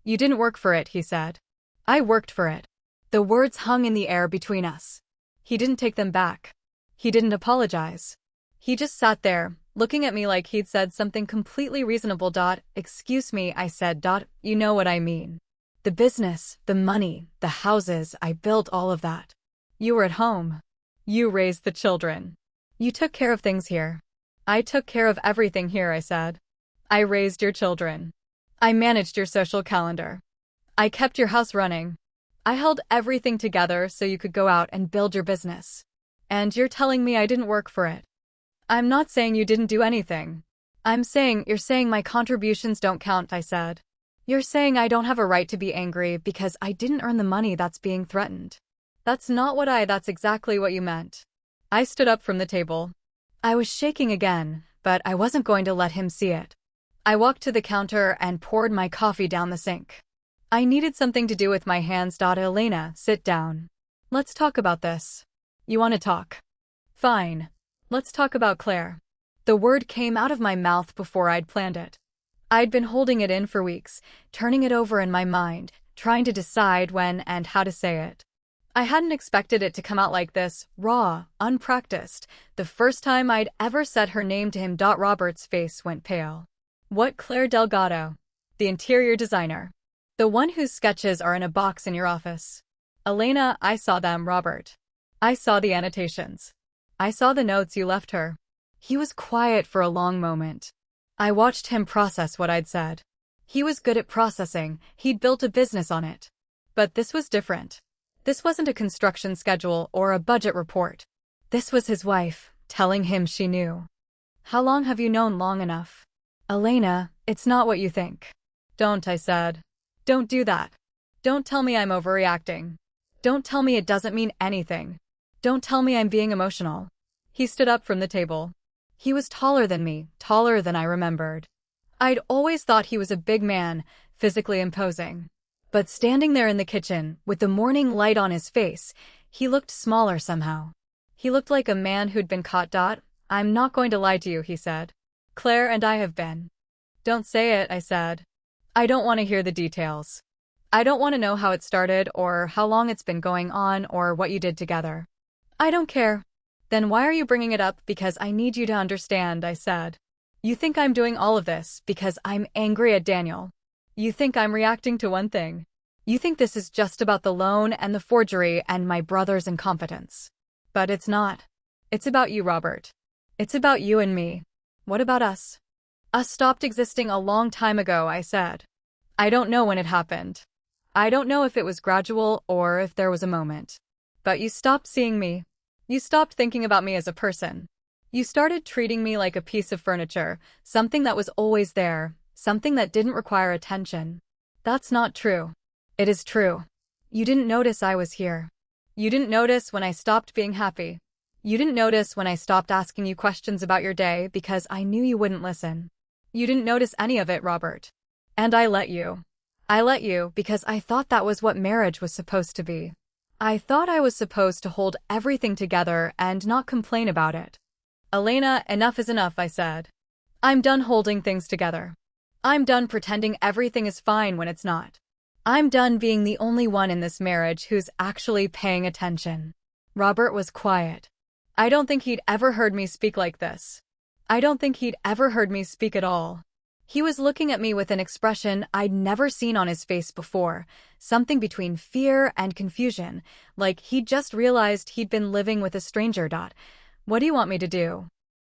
You didn't work for it, he said. I worked for it. The words hung in the air between us. He didn't take them back. He didn't apologize. He just sat there, looking at me like he'd said something completely reasonable. Excuse me, I said. You know what I mean. The business, the money, the houses, I built all of that. You were at home. You raised the children. You took care of things here. I took care of everything here, I said. I raised your children. I managed your social calendar. I kept your house running. I held everything together so you could go out and build your business. And you're telling me I didn't work for it. I'm not saying you didn't do anything. You're saying my contributions don't count, I said. You're saying I don't have a right to be angry because I didn't earn the money that's being threatened. That's exactly what you meant. I stood up from the table. I was shaking again, but I wasn't going to let him see it. I walked to the counter and poured my coffee down the sink. I needed something to do with my hands. Elena, sit down. Let's talk about this. You want to talk? Fine. Let's talk about Claire. The word came out of my mouth before I'd planned it. I'd been holding it in for weeks, turning it over in my mind, trying to decide when and how to say it. I hadn't expected it to come out like this, raw, unpracticed, the first time I'd ever said her name to him. Robert's face went pale. What? Claire Delgado, the interior designer. The one whose sketches are in a box in your office. Elena, I saw them, Robert. I saw the annotations. I saw the notes you left her. He was quiet for a long moment. I watched him process what I'd said. He was good at processing, he'd built a business on it. But this was different. This wasn't a construction schedule or a budget report. This was his wife, telling him she knew. How long have you known long enough? Elena, it's not what you think. Don't, I said. Don't do that. Don't tell me I'm overreacting. Don't tell me it doesn't mean anything. Don't tell me I'm being emotional. He stood up from the table. He was taller than me, taller than I remembered. I'd always thought he was a big man, physically imposing. But standing there in the kitchen, with the morning light on his face, he looked smaller somehow. He looked like a man who'd been caught. I'm not going to lie to you, he said. Claire and I have been. Don't say it, I said. I don't want to hear the details. I don't want to know how it started or how long it's been going on or what you did together. I don't care. Then why are you bringing it up? Because I need you to understand, I said. You think I'm doing all of this because I'm angry at Daniel. You think I'm reacting to one thing. You think this is just about the loan and the forgery and my brother's incompetence. But it's not. It's about you, Robert. It's about you and me. What about us? Us stopped existing a long time ago, I said. I don't know when it happened. I don't know if it was gradual or if there was a moment. But you stopped seeing me. You stopped thinking about me as a person. You started treating me like a piece of furniture, something that was always there, something that didn't require attention. That's not true. It is true. You didn't notice I was here. You didn't notice when I stopped being happy. You didn't notice when I stopped asking you questions about your day because I knew you wouldn't listen. You didn't notice any of it, Robert. And I let you. I let you because I thought that was what marriage was supposed to be. I thought I was supposed to hold everything together and not complain about it. Elena, enough is enough, I said. I'm done holding things together. I'm done pretending everything is fine when it's not. I'm done being the only one in this marriage who's actually paying attention. Robert was quiet. I don't think he'd ever heard me speak like this. I don't think he'd ever heard me speak at all. He was looking at me with an expression I'd never seen on his face before, something between fear and confusion, like he'd just realized he'd been living with a stranger. What do you want me to do?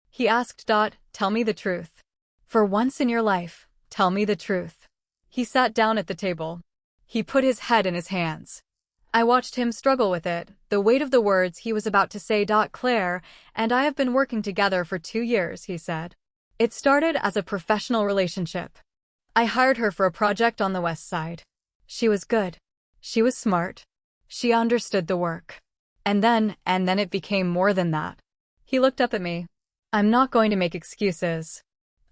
He asked. Tell me the truth. For once in your life, tell me the truth. He sat down at the table. He put his head in his hands. I watched him struggle with it, the weight of the words he was about to say. Claire and I have been working together for 2 years, he said. It started as a professional relationship. I hired her for a project on the West Side. She was good. She was smart. She understood the work. And then it became more than that. He looked up at me. I'm not going to make excuses.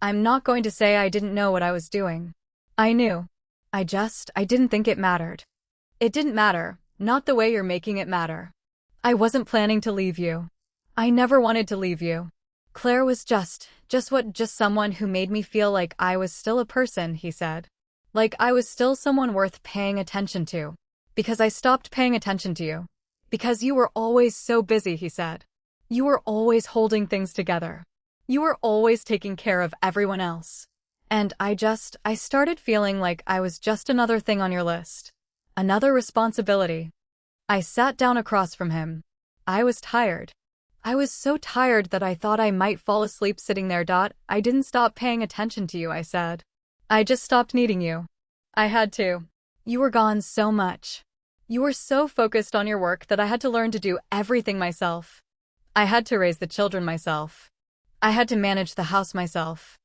I'm not going to say I didn't know what I was doing. I knew. I didn't think it mattered. It didn't matter, not the way you're making it matter. I wasn't planning to leave you. I never wanted to leave you. Claire was just someone who made me feel like I was still a person, he said. Like I was still someone worth paying attention to. Because I stopped paying attention to you. Because you were always so busy, he said. You were always holding things together. You were always taking care of everyone else. And I started feeling like I was just another thing on your list. Another responsibility. I sat down across from him. I was tired. I was so tired that I thought I might fall asleep sitting there. I didn't stop paying attention to you, I said. I just stopped needing you. I had to. You were gone so much. You were so focused on your work that I had to learn to do everything myself. I had to raise the children myself. I had to manage the house myself.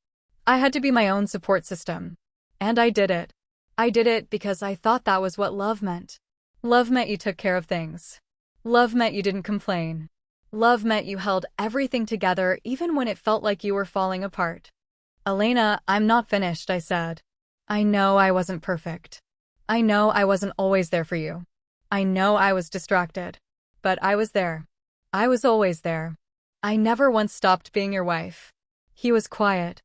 I had to be my own support system. And I did it. I did it because I thought that was what love meant. Love meant you took care of things. Love meant you didn't complain. Love meant you held everything together even when it felt like you were falling apart. Elena, I'm not finished, I said. I know I wasn't perfect. I know I wasn't always there for you. I know I was distracted. But I was there. I was always there. I never once stopped being your wife. He was quiet.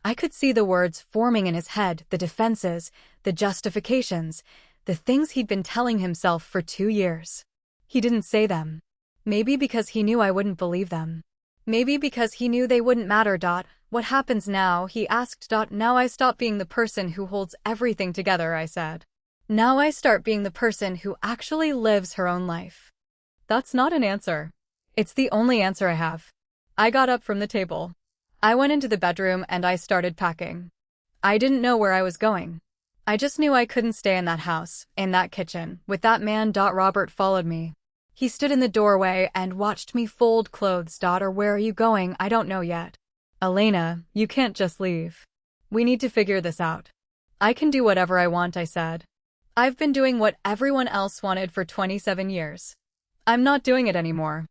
I could see the words forming in his head, the defenses, the justifications, the things he'd been telling himself for 2 years. He didn't say them. Maybe because he knew I wouldn't believe them. Maybe because he knew they wouldn't matter. What happens now? He asked. Now I stop being the person who holds everything together, I said. Now I start being the person who actually lives her own life. That's not an answer. It's the only answer I have. I got up from the table. I went into the bedroom and I started packing. I didn't know where I was going. I just knew I couldn't stay in that house, in that kitchen, with that man. Robert followed me. He stood in the doorway and watched me fold clothes. Or where are you going? I don't know yet. Elena, you can't just leave. We need to figure this out. I can do whatever I want, I said. I've been doing what everyone else wanted for 27 years. I'm not doing it anymore.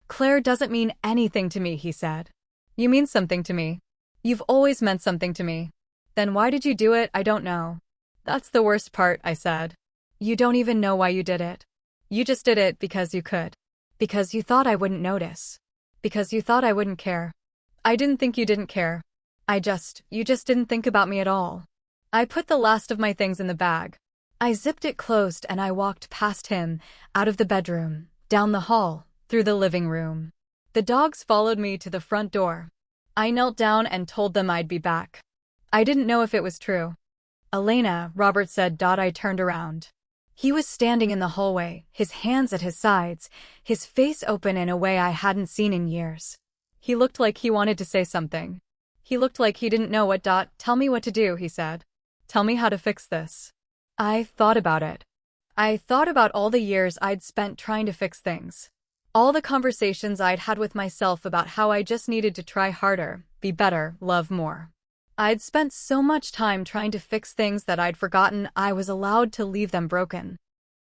Claire doesn't mean anything to me, he said. You mean something to me. You've always meant something to me. Then why did you do it? I don't know. That's the worst part, I said. You don't even know why you did it. You just did it because you could. Because you thought I wouldn't notice. Because you thought I wouldn't care. I didn't think you didn't care. You just didn't think about me at all. I put the last of my things in the bag. I zipped it closed and I walked past him, out of the bedroom, down the hall, through the living room. The dogs followed me to the front door. I knelt down and told them I'd be back. I didn't know if it was true. Elena, Robert said. I turned around. He was standing in the hallway, his hands at his sides, his face open in a way I hadn't seen in years. He looked like he wanted to say something. He looked like he didn't know what. Tell me what to do, he said. Tell me how to fix this. I thought about it. I thought about all the years I'd spent trying to fix things. All the conversations I'd had with myself about how I just needed to try harder, be better, love more. I'd spent so much time trying to fix things that I'd forgotten I was allowed to leave them broken.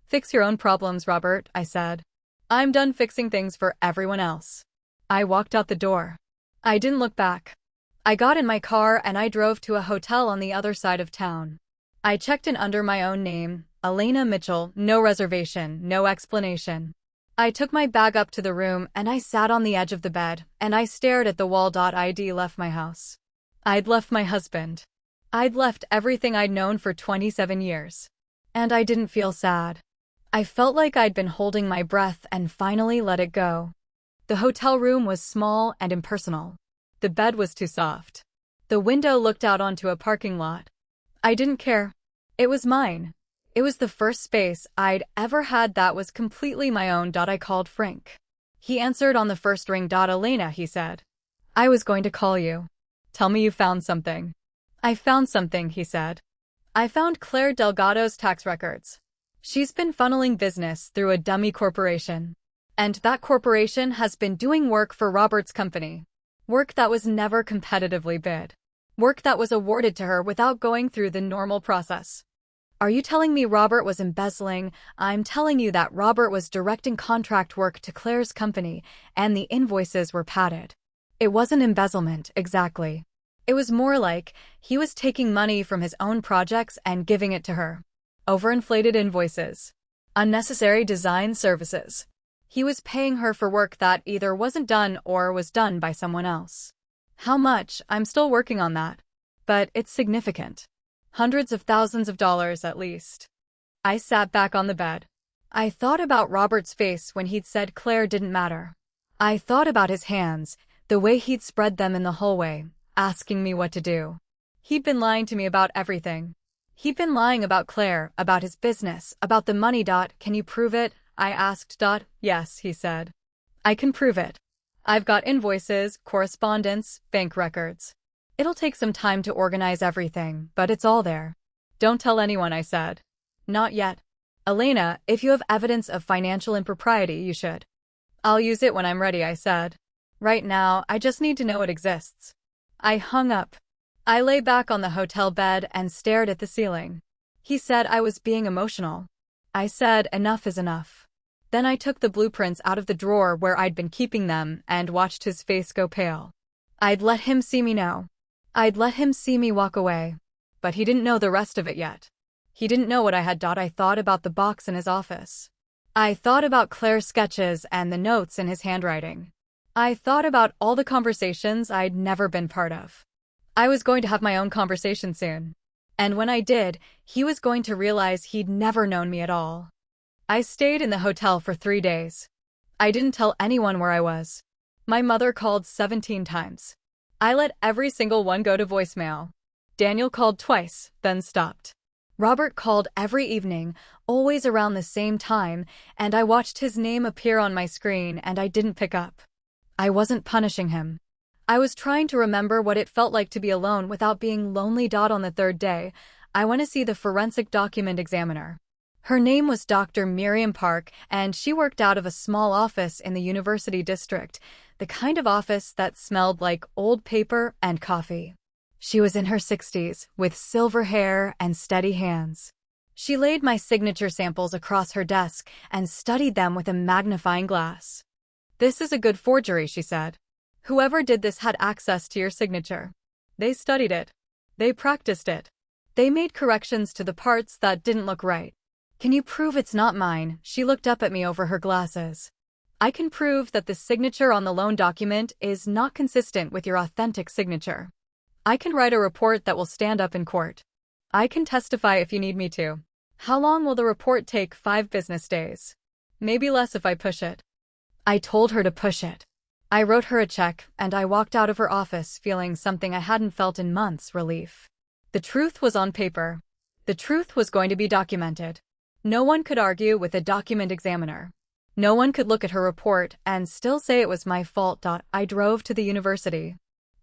Fix your own problems, Robert, I said. I'm done fixing things for everyone else. I walked out the door. I didn't look back. I got in my car and I drove to a hotel on the other side of town. I checked in under my own name, Elena Mitchell, no reservation, no explanation. I took my bag up to the room and I sat on the edge of the bed and I stared at the wall. I'd left my house. I'd left my husband. I'd left everything I'd known for 27 years. And I didn't feel sad. I felt like I'd been holding my breath and finally let it go. The hotel room was small and impersonal. The bed was too soft. The window looked out onto a parking lot. I didn't care. It was mine. It was the first space I'd ever had that was completely my own. I called Frank. He answered on the first ring. Elena, he said. I was going to call you. Tell me you found something. I found something, he said. I found Claire Delgado's tax records. She's been funneling business through a dummy corporation. And that corporation has been doing work for Robert's company. Work that was never competitively bid. Work that was awarded to her without going through the normal process. Are you telling me Robert was embezzling? I'm telling you that Robert was directing contract work to Claire's company, and the invoices were padded. It wasn't embezzlement, exactly. It was more like he was taking money from his own projects and giving it to her. Overinflated invoices. Unnecessary design services. He was paying her for work that either wasn't done or was done by someone else. How much? I'm still working on that. But it's significant. Hundreds of thousands of dollars at least. I sat back on the bed. I thought about Robert's face when he'd said Claire didn't matter. I thought about his hands, the way he'd spread them in the hallway, asking me what to do. He'd been lying to me about everything. He'd been lying about Claire, about his business, about the money. Can you prove it? I asked. Yes, he said. I can prove it. I've got invoices, correspondence, bank records. It'll take some time to organize everything, but it's all there. Don't tell anyone, I said. Not yet. Elena, if you have evidence of financial impropriety, you should. I'll use it when I'm ready, I said. Right now, I just need to know it exists. I hung up. I lay back on the hotel bed and stared at the ceiling. He said I was being emotional. I said enough is enough. Then I took the blueprints out of the drawer where I'd been keeping them and watched his face go pale. I'd let him see me know. I'd let him see me walk away. But he didn't know the rest of it yet. He didn't know what I had. I thought about the box in his office. I thought about Claire's sketches and the notes in his handwriting. I thought about all the conversations I'd never been part of. I was going to have my own conversation soon. And when I did, he was going to realize he'd never known me at all. I stayed in the hotel for 3 days. I didn't tell anyone where I was. My mother called 17 times. I let every single one go to voicemail. Daniel called twice, then stopped. Robert called every evening, always around the same time, and I watched his name appear on my screen and I didn't pick up. I wasn't punishing him. I was trying to remember what it felt like to be alone without being lonely. On the third day, I went to see the forensic document examiner. Her name was Dr. Miriam Park, and she worked out of a small office in the university district, the kind of office that smelled like old paper and coffee. She was in her 60s, with silver hair and steady hands. She laid my signature samples across her desk and studied them with a magnifying glass. "This is a good forgery," she said. "Whoever did this had access to your signature. They studied it. They practiced it. They made corrections to the parts that didn't look right. Can you prove it's not mine?" She looked up at me over her glasses. "I can prove that the signature on the loan document is not consistent with your authentic signature. I can write a report that will stand up in court. I can testify if you need me to. How long will the report take? 5 business days. Maybe less if I push it." I told her to push it. I wrote her a check, and I walked out of her office feeling something I hadn't felt in months: relief. The truth was on paper. The truth was going to be documented. No one could argue with a document examiner. No one could look at her report and still say it was my fault. I drove to the university.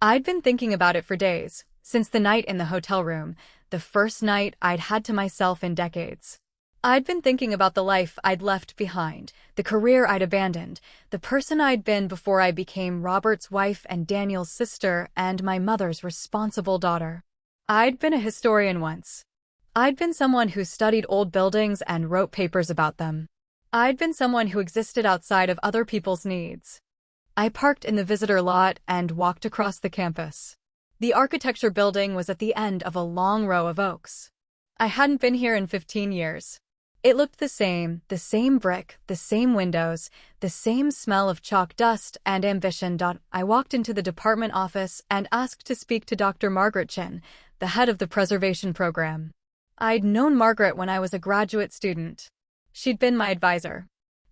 I'd been thinking about it for days, since the night in the hotel room, the first night I'd had to myself in decades. I'd been thinking about the life I'd left behind, the career I'd abandoned, the person I'd been before I became Robert's wife and Daniel's sister and my mother's responsible daughter. I'd been a historian once. I'd been someone who studied old buildings and wrote papers about them. I'd been someone who existed outside of other people's needs. I parked in the visitor lot and walked across the campus. The architecture building was at the end of a long row of oaks. I hadn't been here in 15 years. It looked the same brick, the same windows, the same smell of chalk dust and ambition. I walked into the department office and asked to speak to Dr. Margaret Chin, the head of the preservation program. I'd known Margaret when I was a graduate student. She'd been my advisor.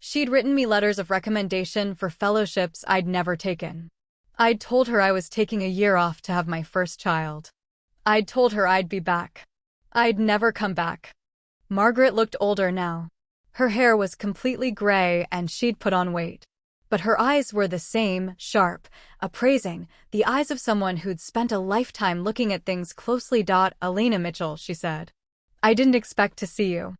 She'd written me letters of recommendation for fellowships I'd never taken. I'd told her I was taking a year off to have my first child. I'd told her I'd be back. I'd never come back. Margaret looked older now. Her hair was completely gray and she'd put on weight. But her eyes were the same, sharp, appraising, the eyes of someone who'd spent a lifetime looking at things closely. "Elena Mitchell," she said. "I didn't expect to see you."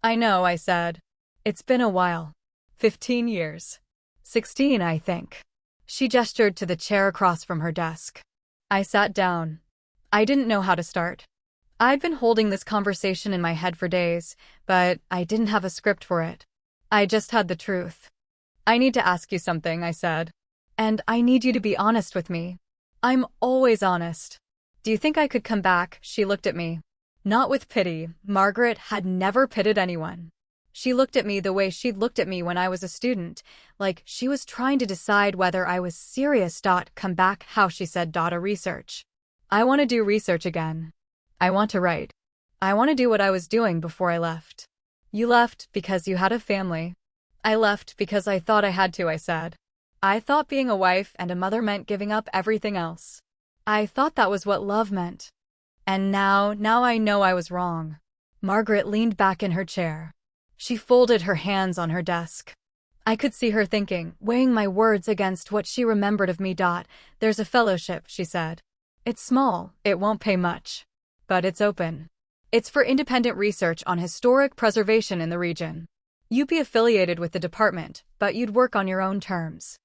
"I know," I said. "It's been a while. 15 years. 16, I think." She gestured to the chair across from her desk. I sat down. I didn't know how to start. I'd been holding this conversation in my head for days, but I didn't have a script for it. I just had the truth. "I need to ask you something," I said. "And I need you to be honest with me." "I'm always honest." "Do you think I could come back?" She looked at me. Not with pity. Margaret had never pitied anyone. She looked at me the way she'd looked at me when I was a student, like she was trying to decide whether I was serious. "Come back how?" she said. "A research. I want to do research again. I want to write. I want to do what I was doing before I left." "You left because you had a family." "I left because I thought I had to," I said. "I thought being a wife and a mother meant giving up everything else. I thought that was what love meant. And now I know I was wrong." Margaret leaned back in her chair. She folded her hands on her desk. I could see her thinking, weighing my words against what she remembered of me. "There's a fellowship," she said. "It's small, it won't pay much. But it's open. It's for independent research on historic preservation in the region. You'd be affiliated with the department, but you'd work on your own terms."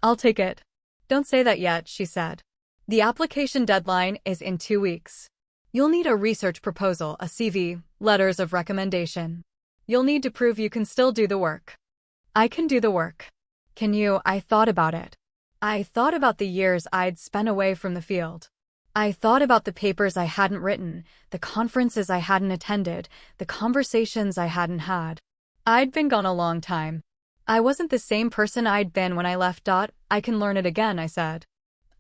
"I'll take it." "Don't say that yet," she said. "The application deadline is in 2 weeks. You'll need a research proposal, a CV, letters of recommendation. You'll need to prove you can still do the work." "I can do the work." "Can you?" I thought about it. I thought about the years I'd spent away from the field. I thought about the papers I hadn't written, the conferences I hadn't attended, the conversations I hadn't had. I'd been gone a long time. I wasn't the same person I'd been when I left. "I can learn it again," I said.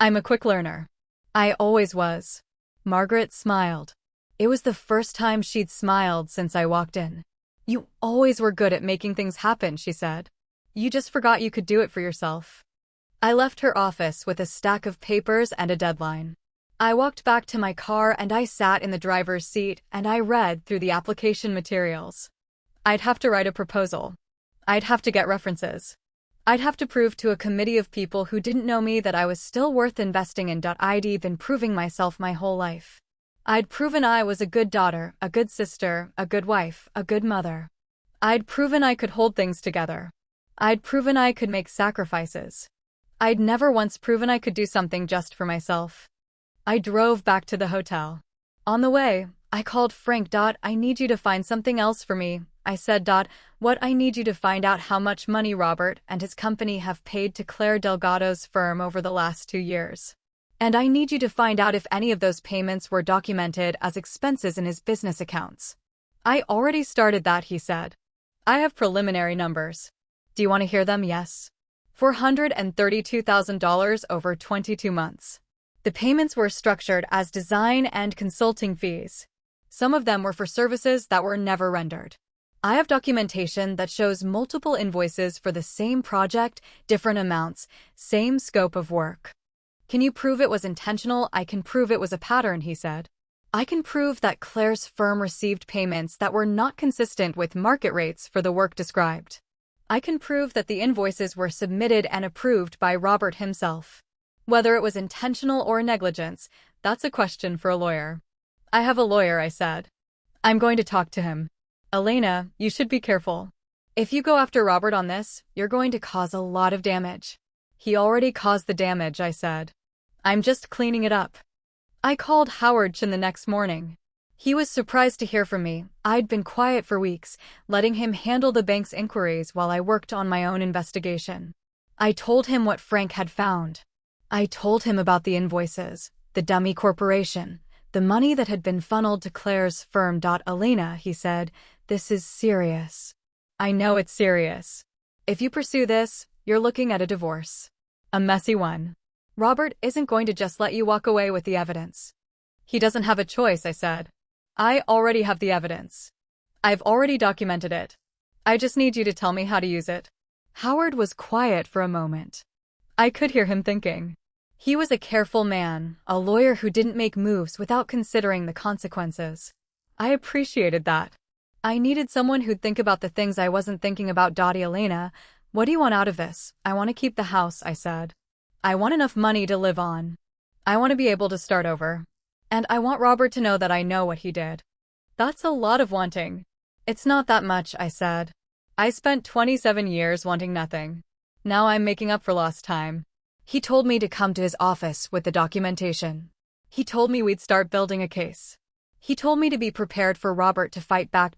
"I'm a quick learner." "I always was." Margaret smiled. It was the first time she'd smiled since I walked in. "You always were good at making things happen," she said. "You just forgot you could do it for yourself." I left her office with a stack of papers and a deadline. I walked back to my car and I sat in the driver's seat and I read through the application materials. I'd have to write a proposal. I'd have to get references. I'd have to prove to a committee of people who didn't know me that I was still worth investing in. I'd been proving myself my whole life. I'd proven I was a good daughter, a good sister, a good wife, a good mother. I'd proven I could hold things together. I'd proven I could make sacrifices. I'd never once proven I could do something just for myself. I drove back to the hotel. On the way, I called Frank. I need you to find something else for me, I said. What? I need you to find out how much money Robert and his company have paid to Claire Delgado's firm over the last 2 years. And I need you to find out if any of those payments were documented as expenses in his business accounts. I already started that, he said. I have preliminary numbers. Do you want to hear them? Yes. $432,000 over 22 months. The payments were structured as design and consulting fees. Some of them were for services that were never rendered. I have documentation that shows multiple invoices for the same project, different amounts, same scope of work. Can you prove it was intentional? I can prove it was a pattern, he said. I can prove that Claire's firm received payments that were not consistent with market rates for the work described. I can prove that the invoices were submitted and approved by Robert himself. Whether it was intentional or negligence, that's a question for a lawyer. I have a lawyer, I said. I'm going to talk to him. Elena, you should be careful. If you go after Robert on this, you're going to cause a lot of damage. He already caused the damage, I said. I'm just cleaning it up. I called Howard Chin the next morning. He was surprised to hear from me. I'd been quiet for weeks, letting him handle the bank's inquiries while I worked on my own investigation. I told him what Frank had found. I told him about the invoices, the dummy corporation, the money that had been funneled to Claire's firm. Elena, he said, this is serious. I know it's serious. If you pursue this, you're looking at a divorce. A messy one. Robert isn't going to just let you walk away with the evidence. He doesn't have a choice, I said. I already have the evidence. I've already documented it. I just need you to tell me how to use it. Howard was quiet for a moment. I could hear him thinking. He was a careful man, a lawyer who didn't make moves without considering the consequences. I appreciated that. I needed someone who'd think about the things I wasn't thinking about. Elena, what do you want out of this? I want to keep the house, I said. I want enough money to live on. I want to be able to start over. And I want Robert to know that I know what he did. That's a lot of wanting. It's not that much, I said. I spent 27 years wanting nothing. Now I'm making up for lost time. He told me to come to his office with the documentation. He told me we'd start building a case. He told me to be prepared for Robert to fight back.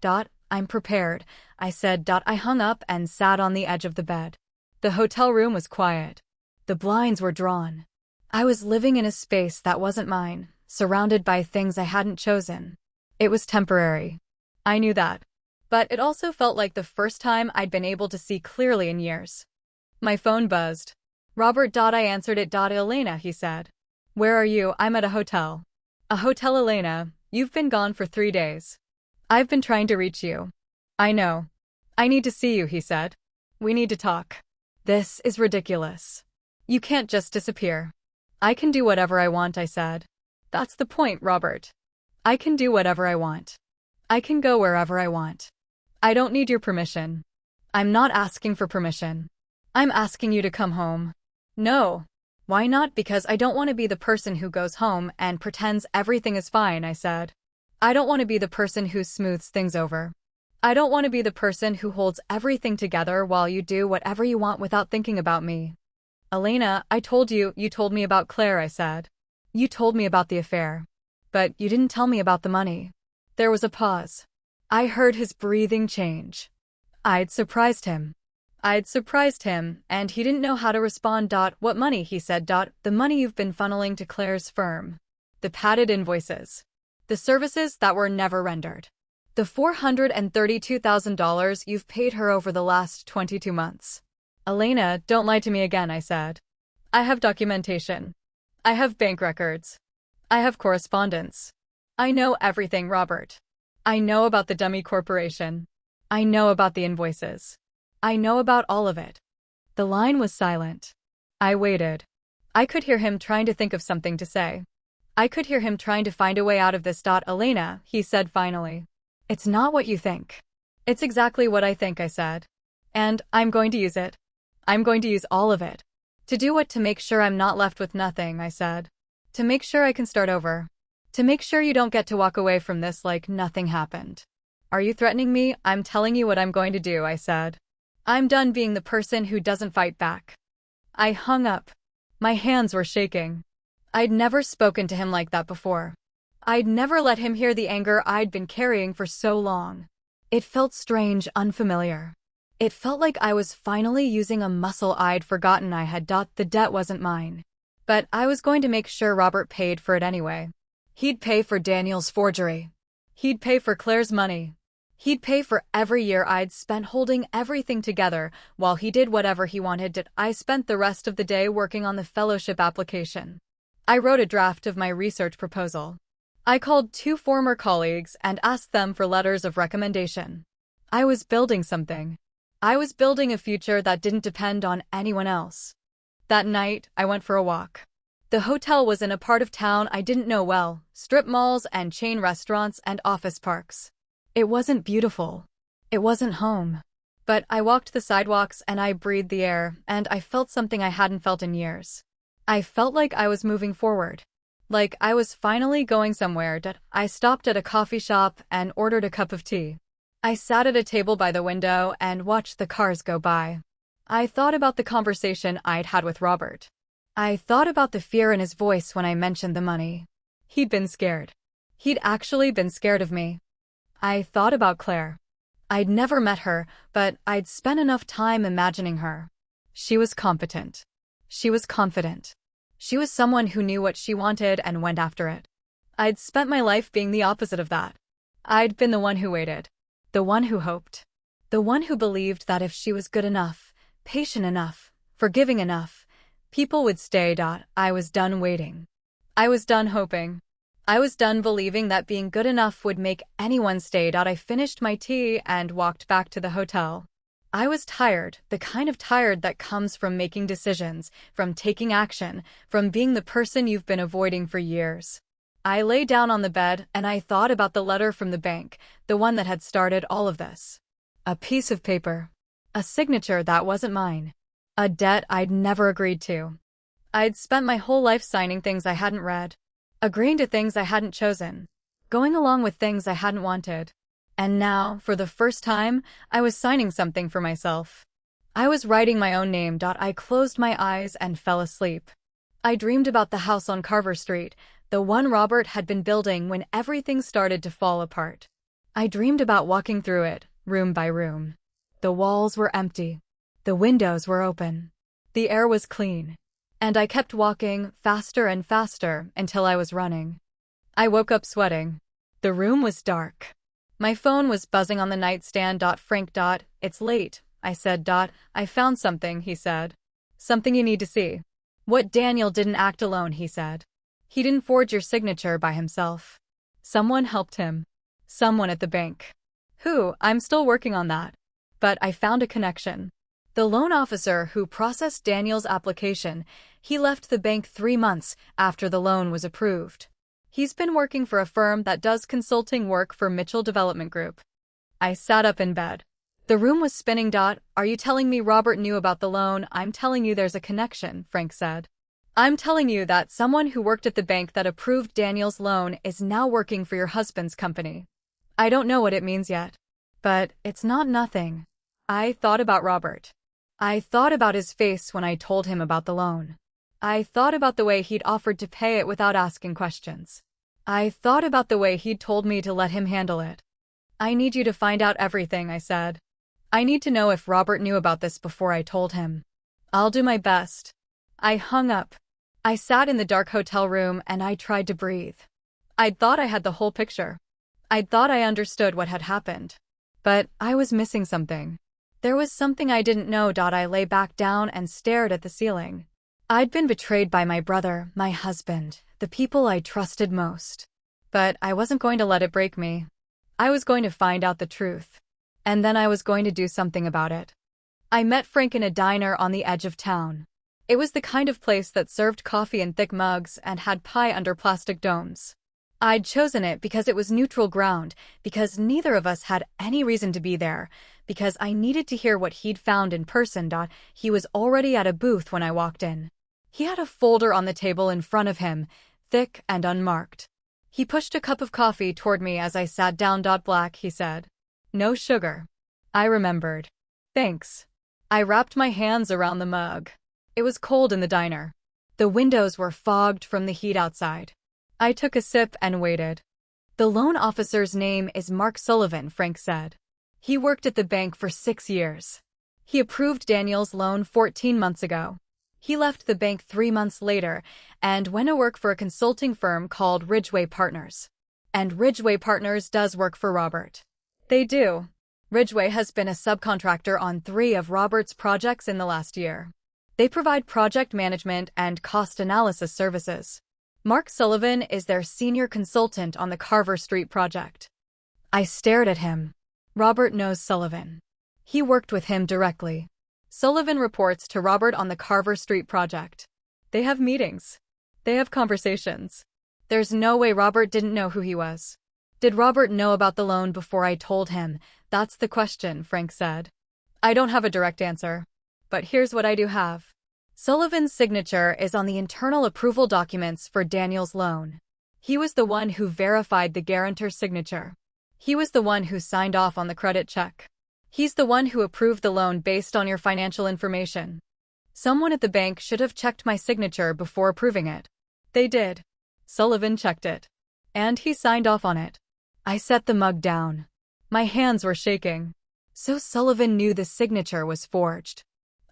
I'm prepared, I said. I hung up and sat on the edge of the bed. The hotel room was quiet. The blinds were drawn. I was living in a space that wasn't mine, surrounded by things I hadn't chosen. It was temporary. I knew that. But it also felt like the first time I'd been able to see clearly in years. My phone buzzed. Robert. I answered it. Elena, he said. Where are you? I'm at a hotel. A hotel, Elena. You've been gone for 3 days. I've been trying to reach you. I know. I need to see you, he said. We need to talk. This is ridiculous. You can't just disappear. I can do whatever I want, I said. That's the point, Robert. I can do whatever I want. I can go wherever I want. I don't need your permission. I'm not asking for permission. I'm asking you to come home. No. Why not? Because I don't want to be the person who goes home and pretends everything is fine, I said. I don't want to be the person who smooths things over. I don't want to be the person who holds everything together while you do whatever you want without thinking about me. Elena, you told me about Claire, I said. You told me about the affair. But you didn't tell me about the money. There was a pause. I heard his breathing change. I'd surprised him, and he didn't know how to respond. What money? He said. The money you've been funneling to Claire's firm. The padded invoices. The services that were never rendered. The $432,000 you've paid her over the last 22 months. Elena, don't lie to me again, I said. I have documentation. I have bank records. I have correspondence. I know everything, Robert. I know about the dummy corporation. I know about the invoices. I know about all of it. The line was silent. I waited. I could hear him trying to think of something to say. I could hear him trying to find a way out of this. Elena, he said finally. It's not what you think. It's exactly what I think, I said. And I'm going to use it. I'm going to use all of it. To do what? To make sure I'm not left with nothing, I said. To make sure I can start over. To make sure you don't get to walk away from this like nothing happened. Are you threatening me? I'm telling you what I'm going to do, I said. I'm done being the person who doesn't fight back. I hung up. My hands were shaking. I'd never spoken to him like that before. I'd never let him hear the anger I'd been carrying for so long. It felt strange, unfamiliar. It felt like I was finally using a muscle I'd forgotten I had. The debt wasn't mine. But I was going to make sure Robert paid for it anyway. He'd pay for Daniel's forgery. He'd pay for Claire's money. He'd pay for every year I'd spent holding everything together while he did whatever he wanted. I spent the rest of the day working on the fellowship application. I wrote a draft of my research proposal. I called 2 former colleagues and asked them for letters of recommendation. I was building something. I was building a future that didn't depend on anyone else. That night, I went for a walk. The hotel was in a part of town I didn't know well, strip malls and chain restaurants and office parks. It wasn't beautiful. It wasn't home. But I walked the sidewalks and I breathed the air, and I felt something I hadn't felt in years. I felt like I was moving forward. Like I was finally going somewhere. I stopped at a coffee shop and ordered a cup of tea. I sat at a table by the window and watched the cars go by. I thought about the conversation I'd had with Robert. I thought about the fear in his voice when I mentioned the money. He'd been scared. He'd actually been scared of me. I thought about Claire. I'd never met her, but I'd spent enough time imagining her. She was competent. She was confident. She was someone who knew what she wanted and went after it. I'd spent my life being the opposite of that. I'd been the one who waited. The one who hoped. The one who believed that if she was good enough, patient enough, forgiving enough, people would stay. I was done waiting. I was done hoping. I was done believing that being good enough would make anyone stay. I finished my tea and walked back to the hotel. I was tired, the kind of tired that comes from making decisions, from taking action, from being the person you've been avoiding for years. I lay down on the bed and I thought about the letter from the bank, the one that had started all of this. A piece of paper. A signature that wasn't mine. A debt I'd never agreed to. I'd spent my whole life signing things I hadn't read. Agreeing to things I hadn't chosen. Going along with things I hadn't wanted. And now, for the first time, I was signing something for myself. I was writing my own name. I closed my eyes and fell asleep. I dreamed about the house on Carver Street, the one Robert had been building when everything started to fall apart. I dreamed about walking through it, room by room. The walls were empty. The windows were open. The air was clean. And I kept walking, faster and faster, until I was running. I woke up sweating. The room was dark. My phone was buzzing on the nightstand. Frank. It's late, I said. I found something, he said. Something you need to see. What? Daniel didn't act alone, he said. He didn't forge your signature by himself. Someone helped him. Someone at the bank. Who? I'm still working on that. But I found a connection. The loan officer who processed Daniel's application, he left the bank 3 months after the loan was approved. He's been working for a firm that does consulting work for Mitchell Development Group. I sat up in bed. The room was spinning. Are you telling me Robert knew about the loan? I'm telling you there's a connection, Frank said. I'm telling you that someone who worked at the bank that approved Daniel's loan is now working for your husband's company. I don't know what it means yet. But it's not nothing. I thought about Robert. I thought about his face when I told him about the loan. I thought about the way he'd offered to pay it without asking questions. I thought about the way he'd told me to let him handle it. I need you to find out everything, I said. I need to know if Robert knew about this before I told him. I'll do my best. I hung up. I sat in the dark hotel room and I tried to breathe. I'd thought I had the whole picture. I'd thought I understood what had happened. But I was missing something. There was something I didn't know. I lay back down and stared at the ceiling. I'd been betrayed by my brother, my husband, the people I trusted most. But I wasn't going to let it break me. I was going to find out the truth. And then I was going to do something about it. I met Frank in a diner on the edge of town. It was the kind of place that served coffee in thick mugs and had pie under plastic domes. I'd chosen it because it was neutral ground, because neither of us had any reason to be there, because I needed to hear what he'd found in person. He was already at a booth when I walked in. He had a folder on the table in front of him, thick and unmarked. He pushed a cup of coffee toward me as I sat down. Black, he said. No sugar. I remembered. Thanks. I wrapped my hands around the mug. It was cold in the diner. The windows were fogged from the heat outside. I took a sip and waited. The loan officer's name is Mark Sullivan, Frank said. He worked at the bank for 6 years. He approved Daniel's loan 14 months ago. He left the bank 3 months later and went to work for a consulting firm called Ridgeway Partners. And Ridgeway Partners does work for Robert. They do. Ridgeway has been a subcontractor on 3 of Robert's projects in the last year. They provide project management and cost analysis services. Mark Sullivan is their senior consultant on the Carver Street project. I stared at him. Robert knows Sullivan. He worked with him directly. Sullivan reports to Robert on the Carver Street project. They have meetings. They have conversations. There's no way Robert didn't know who he was. Did Robert know about the loan before I told him? That's the question, Frank said. I don't have a direct answer. But here's what I do have. Sullivan's signature is on the internal approval documents for Daniel's loan. He was the one who verified the guarantor's signature. He was the one who signed off on the credit check. He's the one who approved the loan based on your financial information. Someone at the bank should have checked my signature before approving it. They did. Sullivan checked it. And he signed off on it. I set the mug down. My hands were shaking. So Sullivan knew the signature was forged.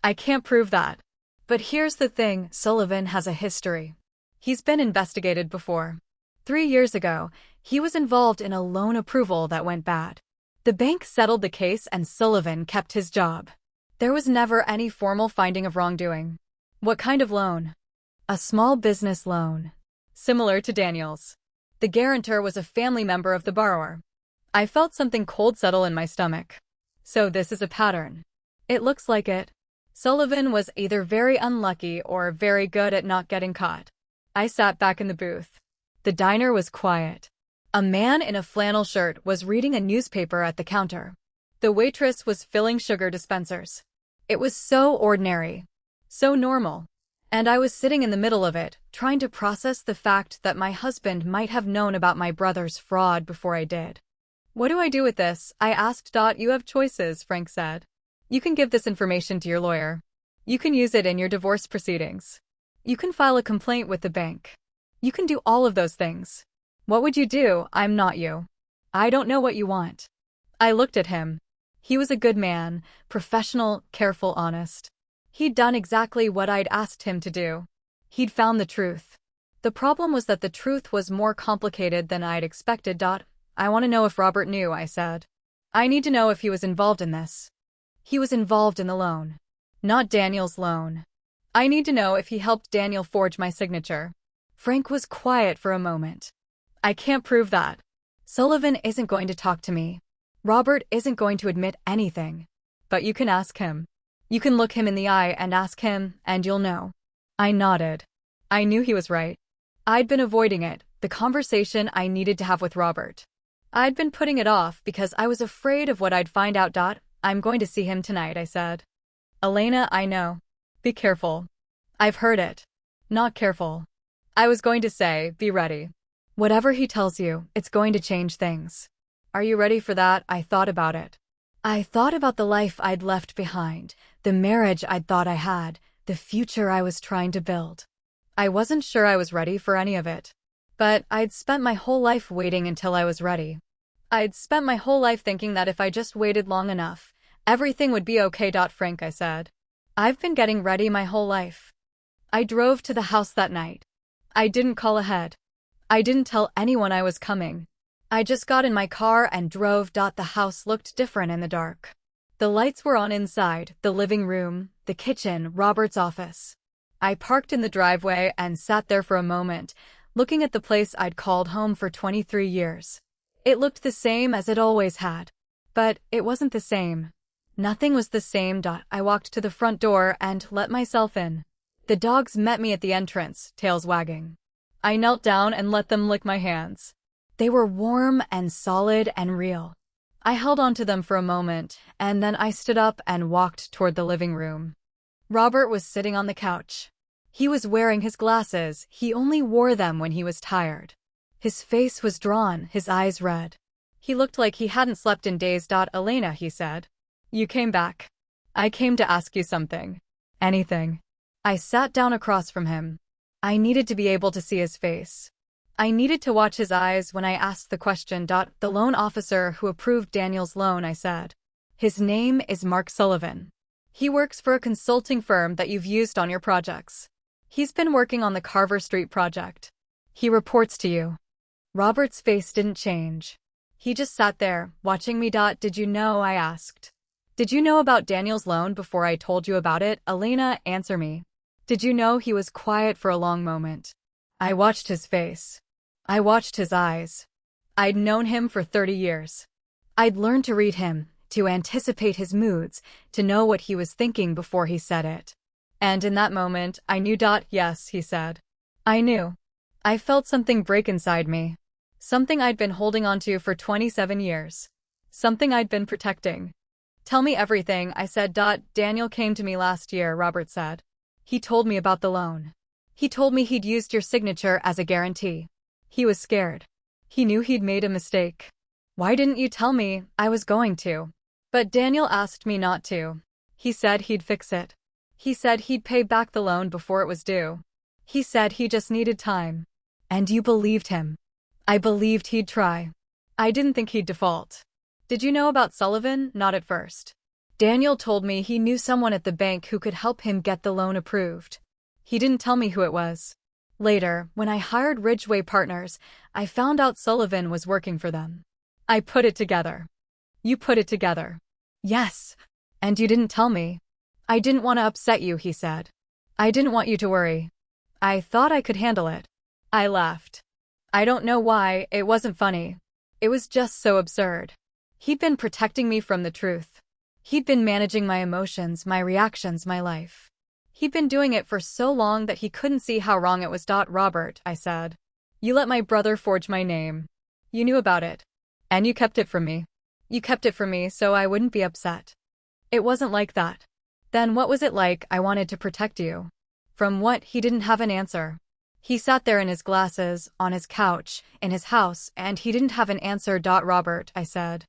I can't prove that. But here's the thing, Sullivan has a history. He's been investigated before. 3 years ago, he was involved in a loan approval that went bad. The bank settled the case and Sullivan kept his job. There was never any formal finding of wrongdoing. What kind of loan? A small business loan. Similar to Daniel's. The guarantor was a family member of the borrower. I felt something cold settle in my stomach. So this is a pattern. It looks like it. Sullivan was either very unlucky or very good at not getting caught. I sat back in the booth. The diner was quiet. A man in a flannel shirt was reading a newspaper at the counter. The waitress was filling sugar dispensers. It was so ordinary. So normal. And I was sitting in the middle of it, trying to process the fact that my husband might have known about my brother's fraud before I did. What do I do with this? I asked. You have choices, Frank said. You can give this information to your lawyer. You can use it in your divorce proceedings. You can file a complaint with the bank. You can do all of those things. What would you do? I'm not you. I don't know what you want. I looked at him. He was a good man, professional, careful, honest. He'd done exactly what I'd asked him to do. He'd found the truth. The problem was that the truth was more complicated than I'd expected. I want to know if Robert knew, I said. I need to know if he was involved in this. He was involved in the loan. Not Daniel's loan. I need to know if he helped Daniel forge my signature. Frank was quiet for a moment. I can't prove that. Sullivan isn't going to talk to me. Robert isn't going to admit anything. But you can ask him. You can look him in the eye and ask him, and you'll know. I nodded. I knew he was right. I'd been avoiding it, the conversation I needed to have with Robert. I'd been putting it off because I was afraid of what I'd find out. I'm going to see him tonight, I said. Elena, I know. Be careful. I've heard it. Not careful. I was going to say, be ready. Whatever he tells you, it's going to change things. Are you ready for that? I thought about it. I thought about the life I'd left behind, the marriage I'd thought I had, the future I was trying to build. I wasn't sure I was ready for any of it. But I'd spent my whole life waiting until I was ready. I'd spent my whole life thinking that if I just waited long enough, everything would be okay. Frank, I said. I've been getting ready my whole life. I drove to the house that night. I didn't call ahead. I didn't tell anyone I was coming. I just got in my car and drove. The house looked different in the dark. The lights were on inside, the living room, the kitchen, Robert's office. I parked in the driveway and sat there for a moment, looking at the place I'd called home for 23 years. It looked the same as it always had. But it wasn't the same. Nothing was the same. I walked to the front door and let myself in. The dogs met me at the entrance, tails wagging. I knelt down and let them lick my hands. They were warm and solid and real. I held on to them for a moment, and then I stood up and walked toward the living room. Robert was sitting on the couch. He was wearing his glasses. He only wore them when he was tired. His face was drawn, his eyes red. He looked like he hadn't slept in days. Elena, he said. You came back. I came to ask you something. Anything. I sat down across from him. I needed to be able to see his face. I needed to watch his eyes when I asked the question. The loan officer who approved Daniel's loan, I said. His name is Mark Sullivan. He works for a consulting firm that you've used on your projects. He's been working on the Carver Street project. He reports to you. Robert's face didn't change. He just sat there, watching me. Did you know? I asked. Did you know about Daniel's loan before I told you about it? Elena, answer me. Did you know? He was quiet for a long moment. I watched his face. I watched his eyes. I'd known him for 30 years. I'd learned to read him, to anticipate his moods, to know what he was thinking before he said it. And in that moment, I knew. Yes, he said. I knew. I felt something break inside me. Something I'd been holding onto for 27 years. Something I'd been protecting. Tell me everything, I said. Daniel came to me last year, Robert said. He told me about the loan. He told me he'd used your signature as a guarantee. He was scared. He knew he'd made a mistake. Why didn't you tell me? I was going to. But Daniel asked me not to. He said he'd fix it. He said he'd pay back the loan before it was due. He said he just needed time. And you believed him. I believed he'd try. I didn't think he'd default. Did you know about Sullivan? Not at first. Daniel told me he knew someone at the bank who could help him get the loan approved. He didn't tell me who it was. Later, when I hired Ridgeway Partners, I found out Sullivan was working for them. I put it together. You put it together. Yes. And you didn't tell me. I didn't want to upset you, he said. I didn't want you to worry. I thought I could handle it. I laughed. I don't know why, it wasn't funny. It was just so absurd. He'd been protecting me from the truth. He'd been managing my emotions, my reactions, my life. He'd been doing it for so long that he couldn't see how wrong it was. Robert, I said. You let my brother forge my name. You knew about it. And you kept it from me. You kept it from me so I wouldn't be upset. It wasn't like that. Then what was it like? I wanted to protect you. From what? He didn't have an answer. He sat there in his glasses, on his couch, in his house, and he didn't have an answer. Robert, I said.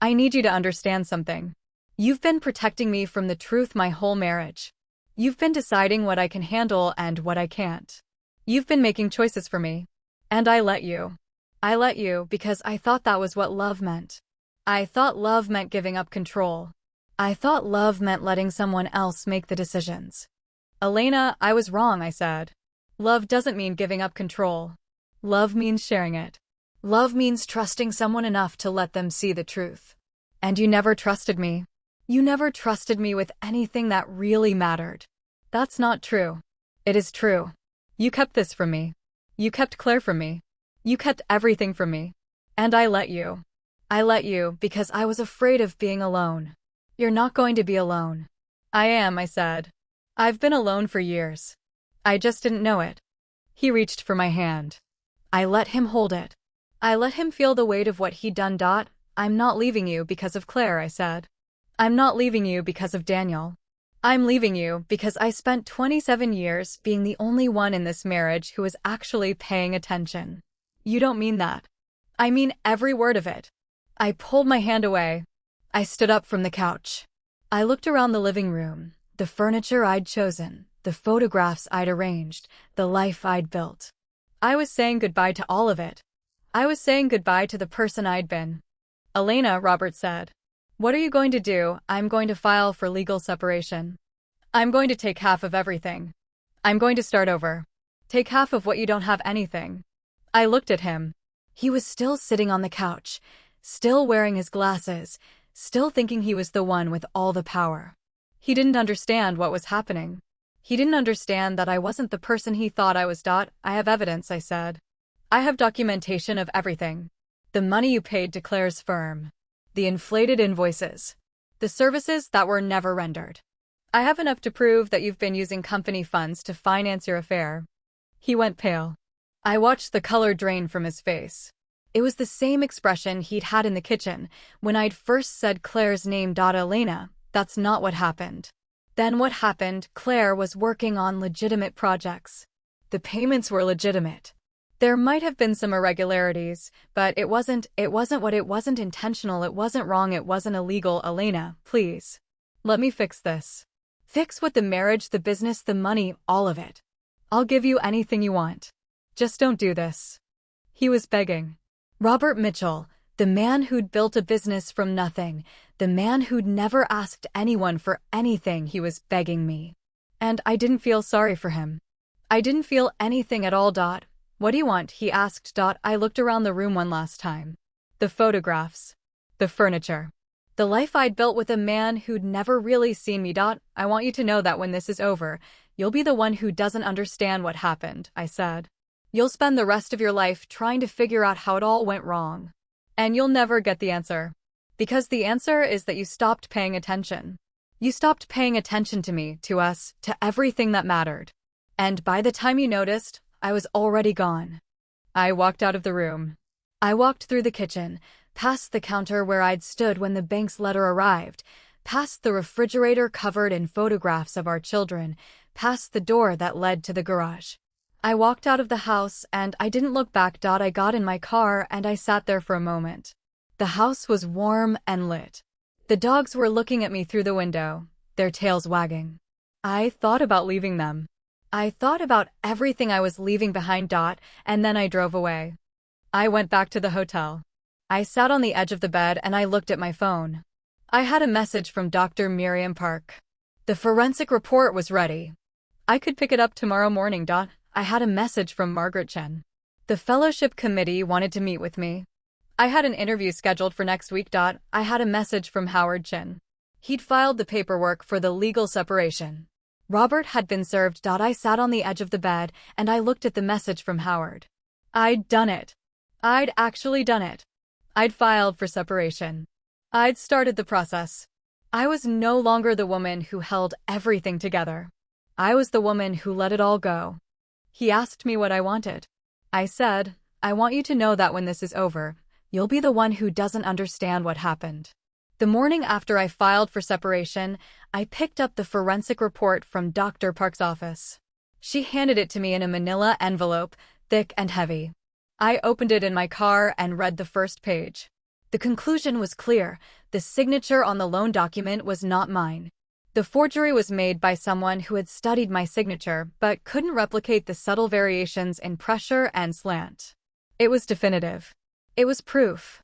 I need you to understand something. You've been protecting me from the truth my whole marriage. You've been deciding what I can handle and what I can't. You've been making choices for me. And I let you. I let you because I thought that was what love meant. I thought love meant giving up control. I thought love meant letting someone else make the decisions. Elena, I was wrong, I said. Love doesn't mean giving up control. Love means sharing it. Love means trusting someone enough to let them see the truth. And you never trusted me. You never trusted me with anything that really mattered. That's not true. It is true. You kept this from me. You kept Claire from me. You kept everything from me. And I let you. I let you because I was afraid of being alone. You're not going to be alone. I am, I said. I've been alone for years. I just didn't know it. He reached for my hand. I let him hold it. I let him feel the weight of what he'd done. I'm not leaving you because of Claire, I said. I'm not leaving you because of Daniel. I'm leaving you because I spent 27 years being the only one in this marriage who was actually paying attention. You don't mean that. I mean every word of it. I pulled my hand away. I stood up from the couch. I looked around the living room, the furniture I'd chosen, the photographs I'd arranged, the life I'd built. I was saying goodbye to all of it. I was saying goodbye to the person I'd been. Elena, Robert said. What are you going to do? I'm going to file for legal separation. I'm going to take half of everything. I'm going to start over. Take half of what you don't have anything. I looked at him. He was still sitting on the couch, still wearing his glasses, still thinking he was the one with all the power. He didn't understand what was happening. He didn't understand that I wasn't the person he thought I was. I have evidence, I said. I have documentation of everything. The money you paid to Claire's firm. The inflated invoices. The services that were never rendered. I have enough to prove that you've been using company funds to finance your affair. He went pale. I watched the color drain from his face. It was the same expression he'd had in the kitchen when I'd first said Claire's name. Elena, that's not what happened. Then what happened? Claire was working on legitimate projects. The payments were legitimate. There might have been some irregularities, but it wasn't intentional, it wasn't wrong, it wasn't illegal. Elena, please. Let me fix this. Fix what? The marriage, the business, the money, all of it. I'll give you anything you want. Just don't do this. He was begging. Robert Mitchell, the man who'd built a business from nothing, the man who'd never asked anyone for anything, he was begging me. And I didn't feel sorry for him. I didn't feel anything at all. What do you want? He asked. I looked around the room one last time. The photographs. The furniture. The life I'd built with a man who'd never really seen me. I want you to know that when this is over, you'll be the one who doesn't understand what happened, I said. You'll spend the rest of your life trying to figure out how it all went wrong. And you'll never get the answer. Because the answer is that you stopped paying attention. You stopped paying attention to me, to us, to everything that mattered. And by the time you noticed, I was already gone. I walked out of the room. I walked through the kitchen, past the counter where I'd stood when the bank's letter arrived, past the refrigerator covered in photographs of our children, past the door that led to the garage. I walked out of the house and I didn't look back. I got in my car and I sat there for a moment. The house was warm and lit. The dogs were looking at me through the window, their tails wagging. I thought about leaving them. I thought about everything I was leaving behind. And then I drove away. I went back to the hotel. I sat on the edge of the bed and I looked at my phone. I had a message from Dr. Miriam Park. The forensic report was ready. I could pick it up tomorrow morning. I had a message from Margaret Chen. The fellowship committee wanted to meet with me. I had an interview scheduled for next week. I had a message from Howard Chin. He'd filed the paperwork for the legal separation. Robert had been served. I sat on the edge of the bed and I looked at the message from Howard. I'd done it. I'd actually done it. I'd filed for separation. I'd started the process. I was no longer the woman who held everything together. I was the woman who let it all go. He asked me what I wanted. I said, I want you to know that when this is over, you'll be the one who doesn't understand what happened. The morning after I filed for separation, I picked up the forensic report from Dr. Park's office. She handed it to me in a manila envelope, thick and heavy. I opened it in my car and read the first page. The conclusion was clear. The signature on the loan document was not mine. The forgery was made by someone who had studied my signature but couldn't replicate the subtle variations in pressure and slant. It was definitive. It was proof.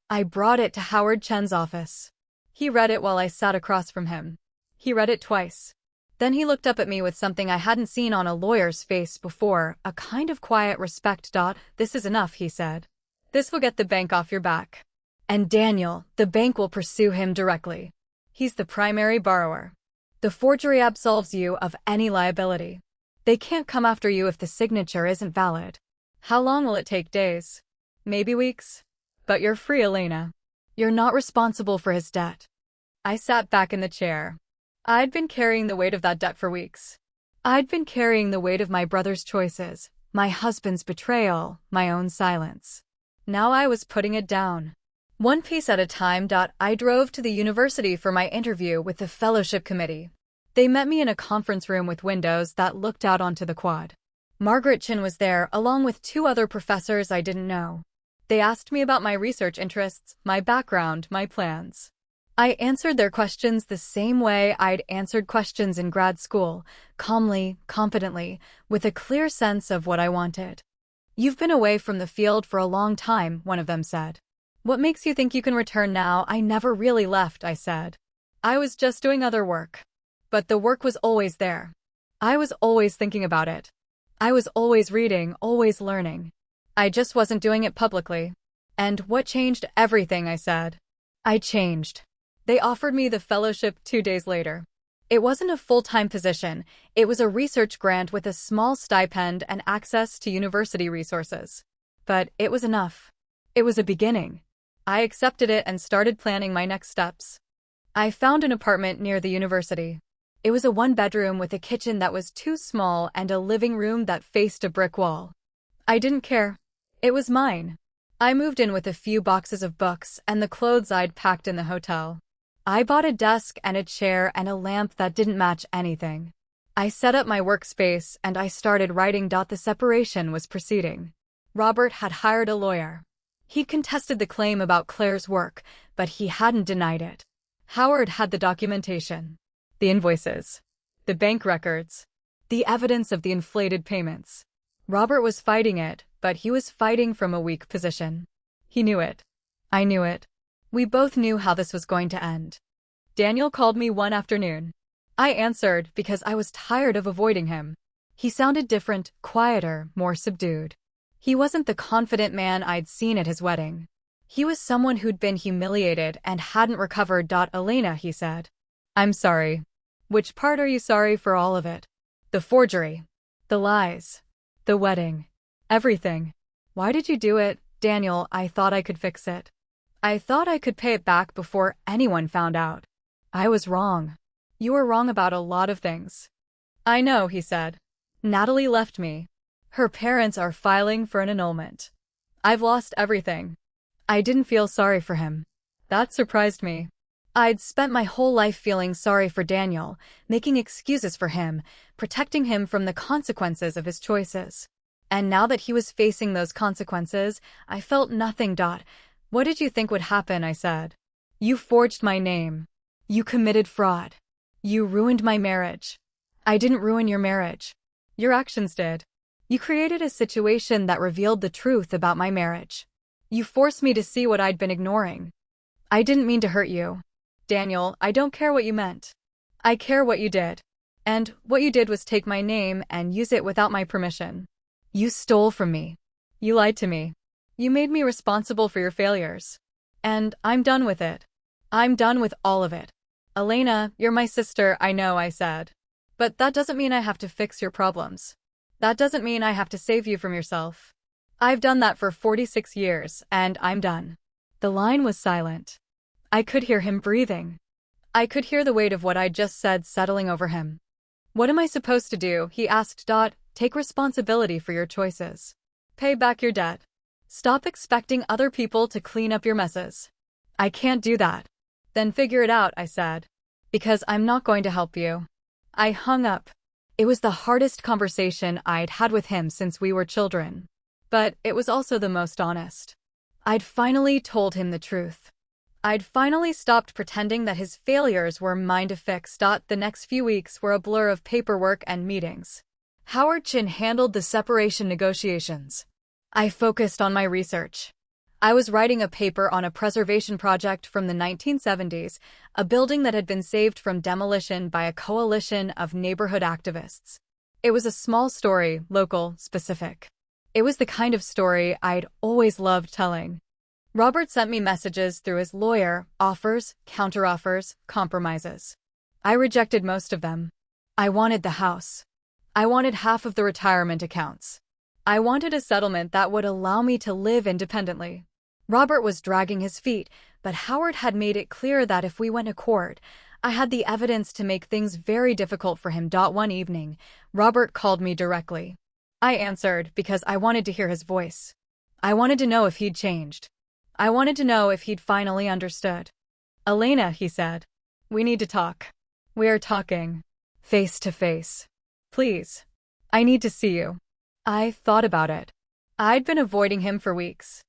I brought it to Howard Chen's office. He read it while I sat across from him. He read it twice. Then he looked up at me with something I hadn't seen on a lawyer's face before, a kind of quiet respect. This is enough, he said. This will get the bank off your back. And Daniel, the bank will pursue him directly. He's the primary borrower. The forgery absolves you of any liability. They can't come after you if the signature isn't valid. How long will it take? Days? Maybe weeks? But you're free, Elena. You're not responsible for his debt. I sat back in the chair. I'd been carrying the weight of that debt for weeks. I'd been carrying the weight of my brother's choices, my husband's betrayal, my own silence. Now I was putting it down. One piece at a time. I drove to the university for my interview with the fellowship committee. They met me in a conference room with windows that looked out onto the quad. Margaret Chin was there, along with 2 other professors I didn't know. They asked me about my research interests, my background, my plans. I answered their questions the same way I'd answered questions in grad school, calmly, confidently, with a clear sense of what I wanted. You've been away from the field for a long time, one of them said. What makes you think you can return now? I never really left, I said. I was just doing other work. But the work was always there. I was always thinking about it. I was always reading, always learning. I just wasn't doing it publicly. And what changed? Everything, I said. I changed. They offered me the fellowship 2 days later. It wasn't a full-time position. It was a research grant with a small stipend and access to university resources. But it was enough. It was a beginning. I accepted it and started planning my next steps. I found an apartment near the university. It was a one-bedroom with a kitchen that was too small and a living room that faced a brick wall. I didn't care. It was mine. I moved in with a few boxes of books and the clothes I'd packed in the hotel. I bought a desk and a chair and a lamp that didn't match anything. I set up my workspace and I started writing. The separation was proceeding. Robert had hired a lawyer. He'd contested the claim about Claire's work, but he hadn't denied it. Howard had the documentation, the invoices, the bank records, the evidence of the inflated payments. Robert was fighting it, but he was fighting from a weak position. He knew it. I knew it. We both knew how this was going to end. Daniel called me one afternoon. I answered because I was tired of avoiding him. He sounded different, quieter, more subdued. He wasn't the confident man I'd seen at his wedding. He was someone who'd been humiliated and hadn't recovered. Elena, he said. I'm sorry. Which part are you sorry for? All of it. The forgery. The lies. The wedding. Everything. Why did you do it, Daniel? I thought I could fix it. I thought I could pay it back before anyone found out. I was wrong. You were wrong about a lot of things. I know, he said. Natalie left me. Her parents are filing for an annulment. I've lost everything. I didn't feel sorry for him. That surprised me. I'd spent my whole life feeling sorry for Daniel, making excuses for him, protecting him from the consequences of his choices. And now that he was facing those consequences, I felt nothing. What did you think would happen? I said. You forged my name. You committed fraud. You ruined my marriage. I didn't ruin your marriage. Your actions did. You created a situation that revealed the truth about my marriage. You forced me to see what I'd been ignoring. I didn't mean to hurt you. Daniel, I don't care what you meant. I care what you did. And what you did was take my name and use it without my permission. You stole from me. You lied to me. You made me responsible for your failures. And I'm done with it. I'm done with all of it. Elena, you're my sister, I know, I said. But that doesn't mean I have to fix your problems. That doesn't mean I have to save you from yourself. I've done that for 46 years, and I'm done. The line was silent. I could hear him breathing. I could hear the weight of what I'd just said settling over him. What am I supposed to do? He asked. Take responsibility for your choices. Pay back your debt. Stop expecting other people to clean up your messes. I can't do that. Then figure it out, I said. Because I'm not going to help you. I hung up. It was the hardest conversation I'd had with him since we were children. But it was also the most honest. I'd finally told him the truth. I'd finally stopped pretending that his failures were mine to fix. The next few weeks were a blur of paperwork and meetings. Howard Chin handled the separation negotiations. I focused on my research. I was writing a paper on a preservation project from the 1970s, a building that had been saved from demolition by a coalition of neighborhood activists. It was a small story, local, specific. It was the kind of story I'd always loved telling. Robert sent me messages through his lawyer, offers, counteroffers, compromises. I rejected most of them. I wanted the house. I wanted half of the retirement accounts. I wanted a settlement that would allow me to live independently. Robert was dragging his feet, but Howard had made it clear that if we went to court, I had the evidence to make things very difficult for him. One evening, Robert called me directly. I answered because I wanted to hear his voice. I wanted to know if he'd changed. I wanted to know if he'd finally understood. Elena, he said, we need to talk. We are talking. Face to face. Please. I need to see you. I thought about it. I'd been avoiding him for weeks.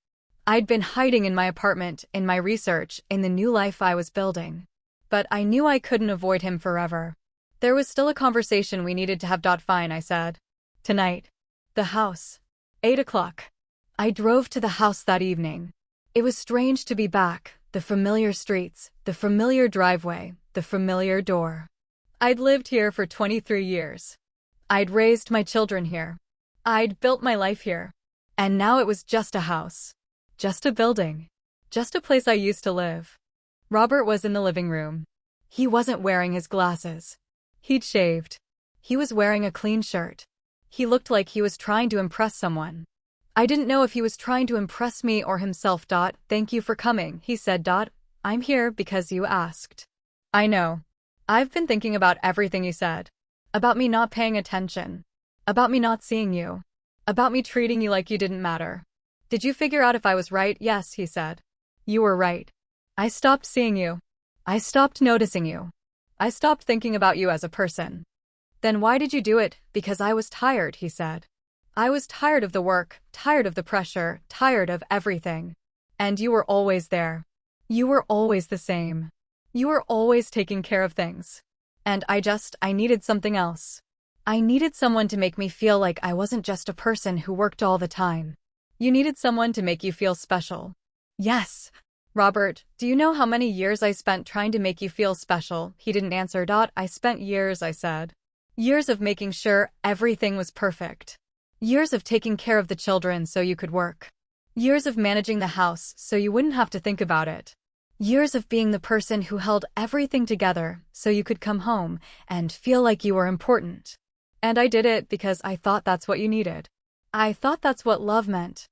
I'd been hiding in my apartment, in my research, in the new life I was building. But I knew I couldn't avoid him forever. There was still a conversation we needed to have. Fine, I said. Tonight. The house. 8 o'clock. I drove to the house that evening. It was strange to be back, the familiar streets, the familiar driveway, the familiar door. I'd lived here for 23 years. I'd raised my children here. I'd built my life here. And now it was just a house. Just a building. Just a place I used to live. Robert was in the living room. He wasn't wearing his glasses. He'd shaved. He was wearing a clean shirt. He looked like he was trying to impress someone. I didn't know if he was trying to impress me or himself. Thank you for coming, he said. I'm here because you asked. I know. I've been thinking about everything you said. About me not paying attention. About me not seeing you. About me treating you like you didn't matter. Did you figure out if I was right? Yes, he said. You were right. I stopped seeing you. I stopped noticing you. I stopped thinking about you as a person. Then why did you do it? Because I was tired, he said. I was tired of the work, tired of the pressure, tired of everything. And you were always there. You were always the same. You were always taking care of things. And I needed something else. I needed someone to make me feel like I wasn't just a person who worked all the time. You needed someone to make you feel special. Yes. Robert, do you know how many years I spent trying to make you feel special? He didn't answer. I spent years, I said. Years of making sure everything was perfect. Years of taking care of the children so you could work. Years of managing the house so you wouldn't have to think about it. Years of being the person who held everything together so you could come home and feel like you were important. And I did it because I thought that's what you needed. I thought that's what love meant.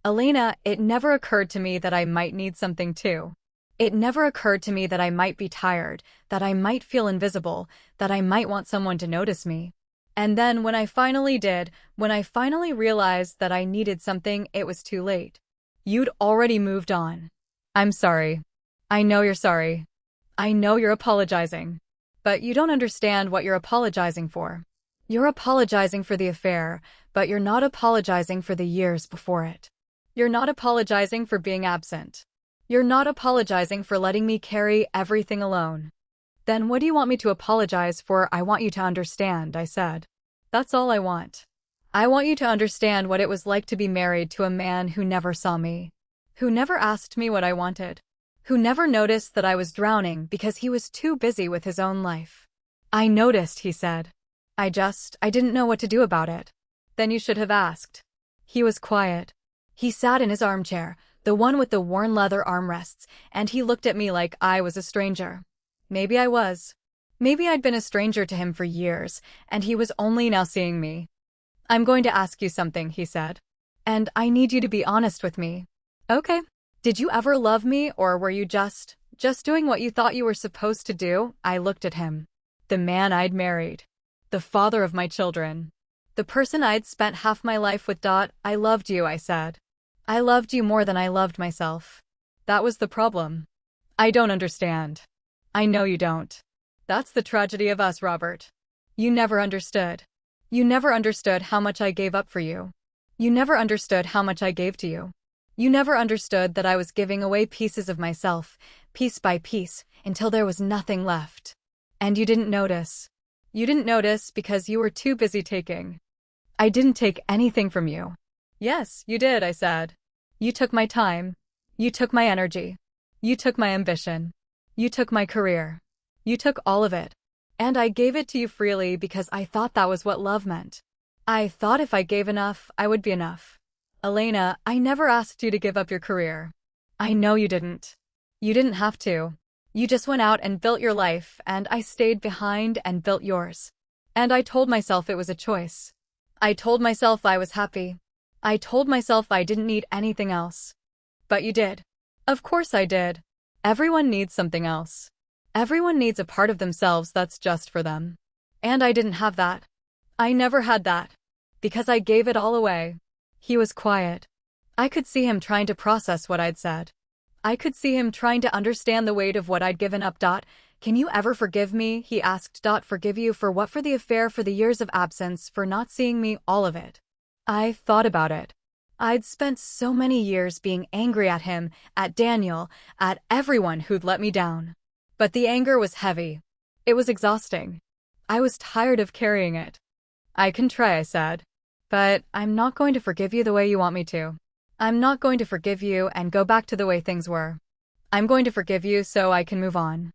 Elena, it never occurred to me that I might need something too. It never occurred to me that I might be tired, that I might feel invisible, that I might want someone to notice me. And then when I finally did, when I finally realized that I needed something, it was too late. You'd already moved on. I'm sorry. I know you're sorry. I know you're apologizing. But you don't understand what you're apologizing for. You're apologizing for the affair, but you're not apologizing for the years before it. You're not apologizing for being absent. You're not apologizing for letting me carry everything alone. Then what do you want me to apologize for? I want you to understand, I said. That's all I want. I want you to understand what it was like to be married to a man who never saw me, who never asked me what I wanted, who never noticed that I was drowning because he was too busy with his own life. I noticed, he said. I didn't know what to do about it. Then you should have asked. He was quiet. He sat in his armchair, the one with the worn leather armrests, and he looked at me like I was a stranger. Maybe I was. Maybe I'd been a stranger to him for years, and he was only now seeing me. I'm going to ask you something, he said. And I need you to be honest with me. Okay. Did you ever love me, or were you just doing what you thought you were supposed to do? I looked at him. The man I'd married. The father of my children. The person I'd spent half my life with. I loved you, I said. I loved you more than I loved myself. That was the problem. I don't understand. I know you don't. That's the tragedy of us, Robert. You never understood. You never understood how much I gave up for you. You never understood how much I gave to you. You never understood that I was giving away pieces of myself, piece by piece, until there was nothing left. And you didn't notice. You didn't notice because you were too busy taking. I didn't take anything from you. Yes, you did, I said. You took my time. You took my energy. You took my ambition. You took my career. You took all of it. And I gave it to you freely because I thought that was what love meant. I thought if I gave enough, I would be enough. Elena, I never asked you to give up your career. I know you didn't. You didn't have to. You just went out and built your life, and I stayed behind and built yours. And I told myself it was a choice. I told myself I was happy. I told myself I didn't need anything else. But you did. Of course I did. Everyone needs something else. Everyone needs a part of themselves that's just for them. And I didn't have that. I never had that. Because I gave it all away. He was quiet. I could see him trying to process what I'd said. I could see him trying to understand the weight of what I'd given up. Can you ever forgive me? He asked. Forgive you for what? For the affair, for the years of absence, for not seeing me, all of it. I thought about it. I'd spent so many years being angry at him, at Daniel, at everyone who'd let me down. But the anger was heavy. It was exhausting. I was tired of carrying it. I can try, I said. But I'm not going to forgive you the way you want me to. I'm not going to forgive you and go back to the way things were. I'm going to forgive you so I can move on.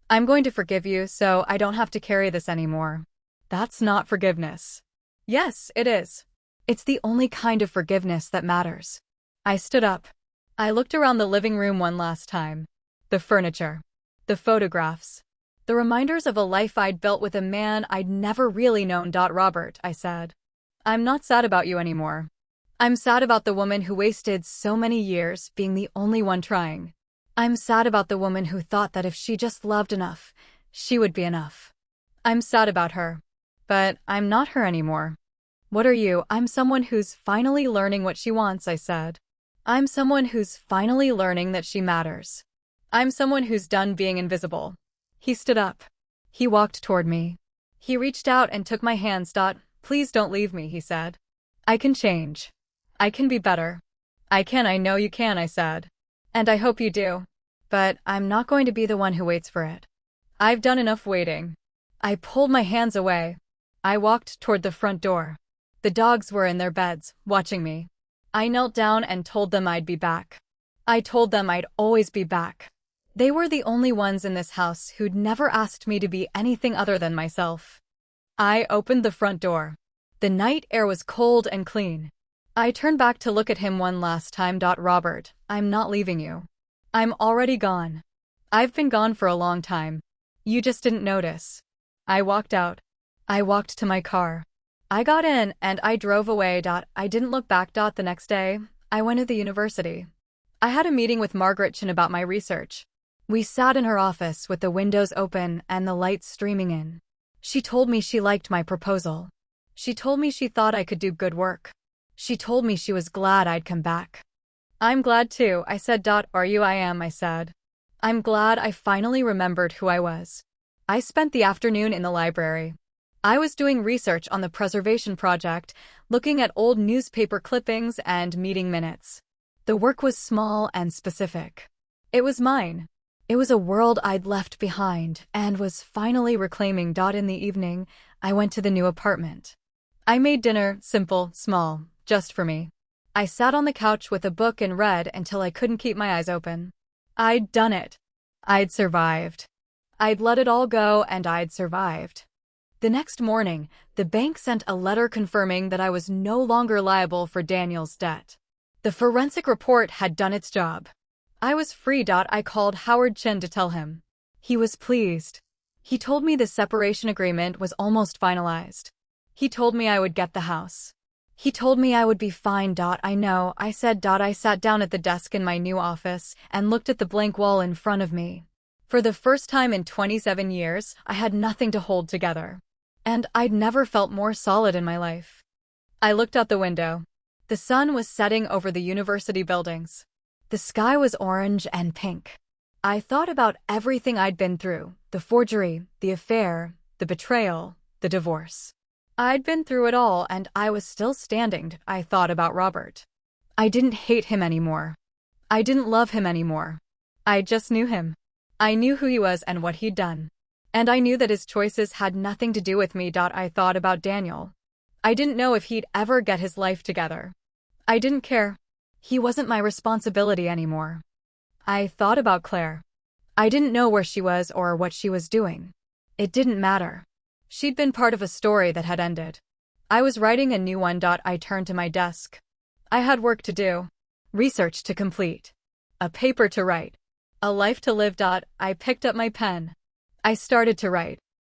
I'm going to forgive you so I don't have to carry this anymore. That's not forgiveness. Yes, it is. It's the only kind of forgiveness that matters. I stood up. I looked around the living room one last time. The furniture. The photographs. The reminders of a life I'd built with a man I'd never really known. Robert, I said. I'm not sad about you anymore. I'm sad about the woman who wasted so many years being the only one trying. I'm sad about the woman who thought that if she just loved enough, She would be enough. I'm sad about her. But I'm not her anymore. What are you? I'm someone who's finally learning what she wants, I said. I'm someone who's finally learning that she matters. I'm someone who's done being invisible. He stood up. He walked toward me. He reached out and took my hands. Please don't leave me, he said. I can change. I can be better. I know you can, I said. And I hope you do. But I'm not going to be the one who waits for it. I've done enough waiting. I pulled my hands away. I walked toward the front door. The dogs were in their beds, watching me. I knelt down and told them I'd be back. I told them I'd always be back. They were the only ones in this house who'd never asked me to be anything other than myself. I opened the front door. The night air was cold and clean. I turned back to look at him one last time. Robert, I'm not leaving you. I'm already gone. I've been gone for a long time. You just didn't notice. I walked out. I walked to my car. I got in and I drove away. I didn't look back. The next day, I went to the university. I had a meeting with Margaret Chin about my research. We sat in her office with the windows open and the lights streaming in. She told me she liked my proposal. She told me she thought I could do good work. She told me she was glad I'd come back. I'm glad too, I said. Are you? I am, I said. I'm glad I finally remembered who I was. I spent the afternoon in the library. I was doing research on the preservation project, looking at old newspaper clippings and meeting minutes. The work was small and specific. It was mine. It was a world I'd left behind and was finally reclaiming. In the evening, I went to the new apartment. I made dinner, simple, small, just for me. I sat on the couch with a book and read until I couldn't keep my eyes open. I'd done it. I'd survived. I'd let it all go and I'd survived. The next morning, the bank sent a letter confirming that I was no longer liable for Daniel's debt. The forensic report had done its job. I was free. I called Howard Chin to tell him. He was pleased. He told me the separation agreement was almost finalized. He told me I would get the house. He told me I would be fine. I know, I said. I sat down at the desk in my new office and looked at the blank wall in front of me. For the first time in 27 years, I had nothing to hold together. And I'd never felt more solid in my life. I looked out the window. The sun was setting over the university buildings. The sky was orange and pink. I thought about everything I'd been through, the forgery, the affair, the betrayal, the divorce. I'd been through it all and I was still standing. I thought about Robert. I didn't hate him anymore. I didn't love him anymore. I just knew him. I knew who he was and what he'd done. And I knew that his choices had nothing to do with me. I thought about Daniel. I didn't know if he'd ever get his life together. I didn't care. He wasn't my responsibility anymore. I thought about Claire. I didn't know where she was or what she was doing. It didn't matter. She'd been part of a story that had ended. I was writing a new one. I turned to my desk. I had work to do. Research to complete. A paper to write. A life to live. I picked up my pen. I started to write.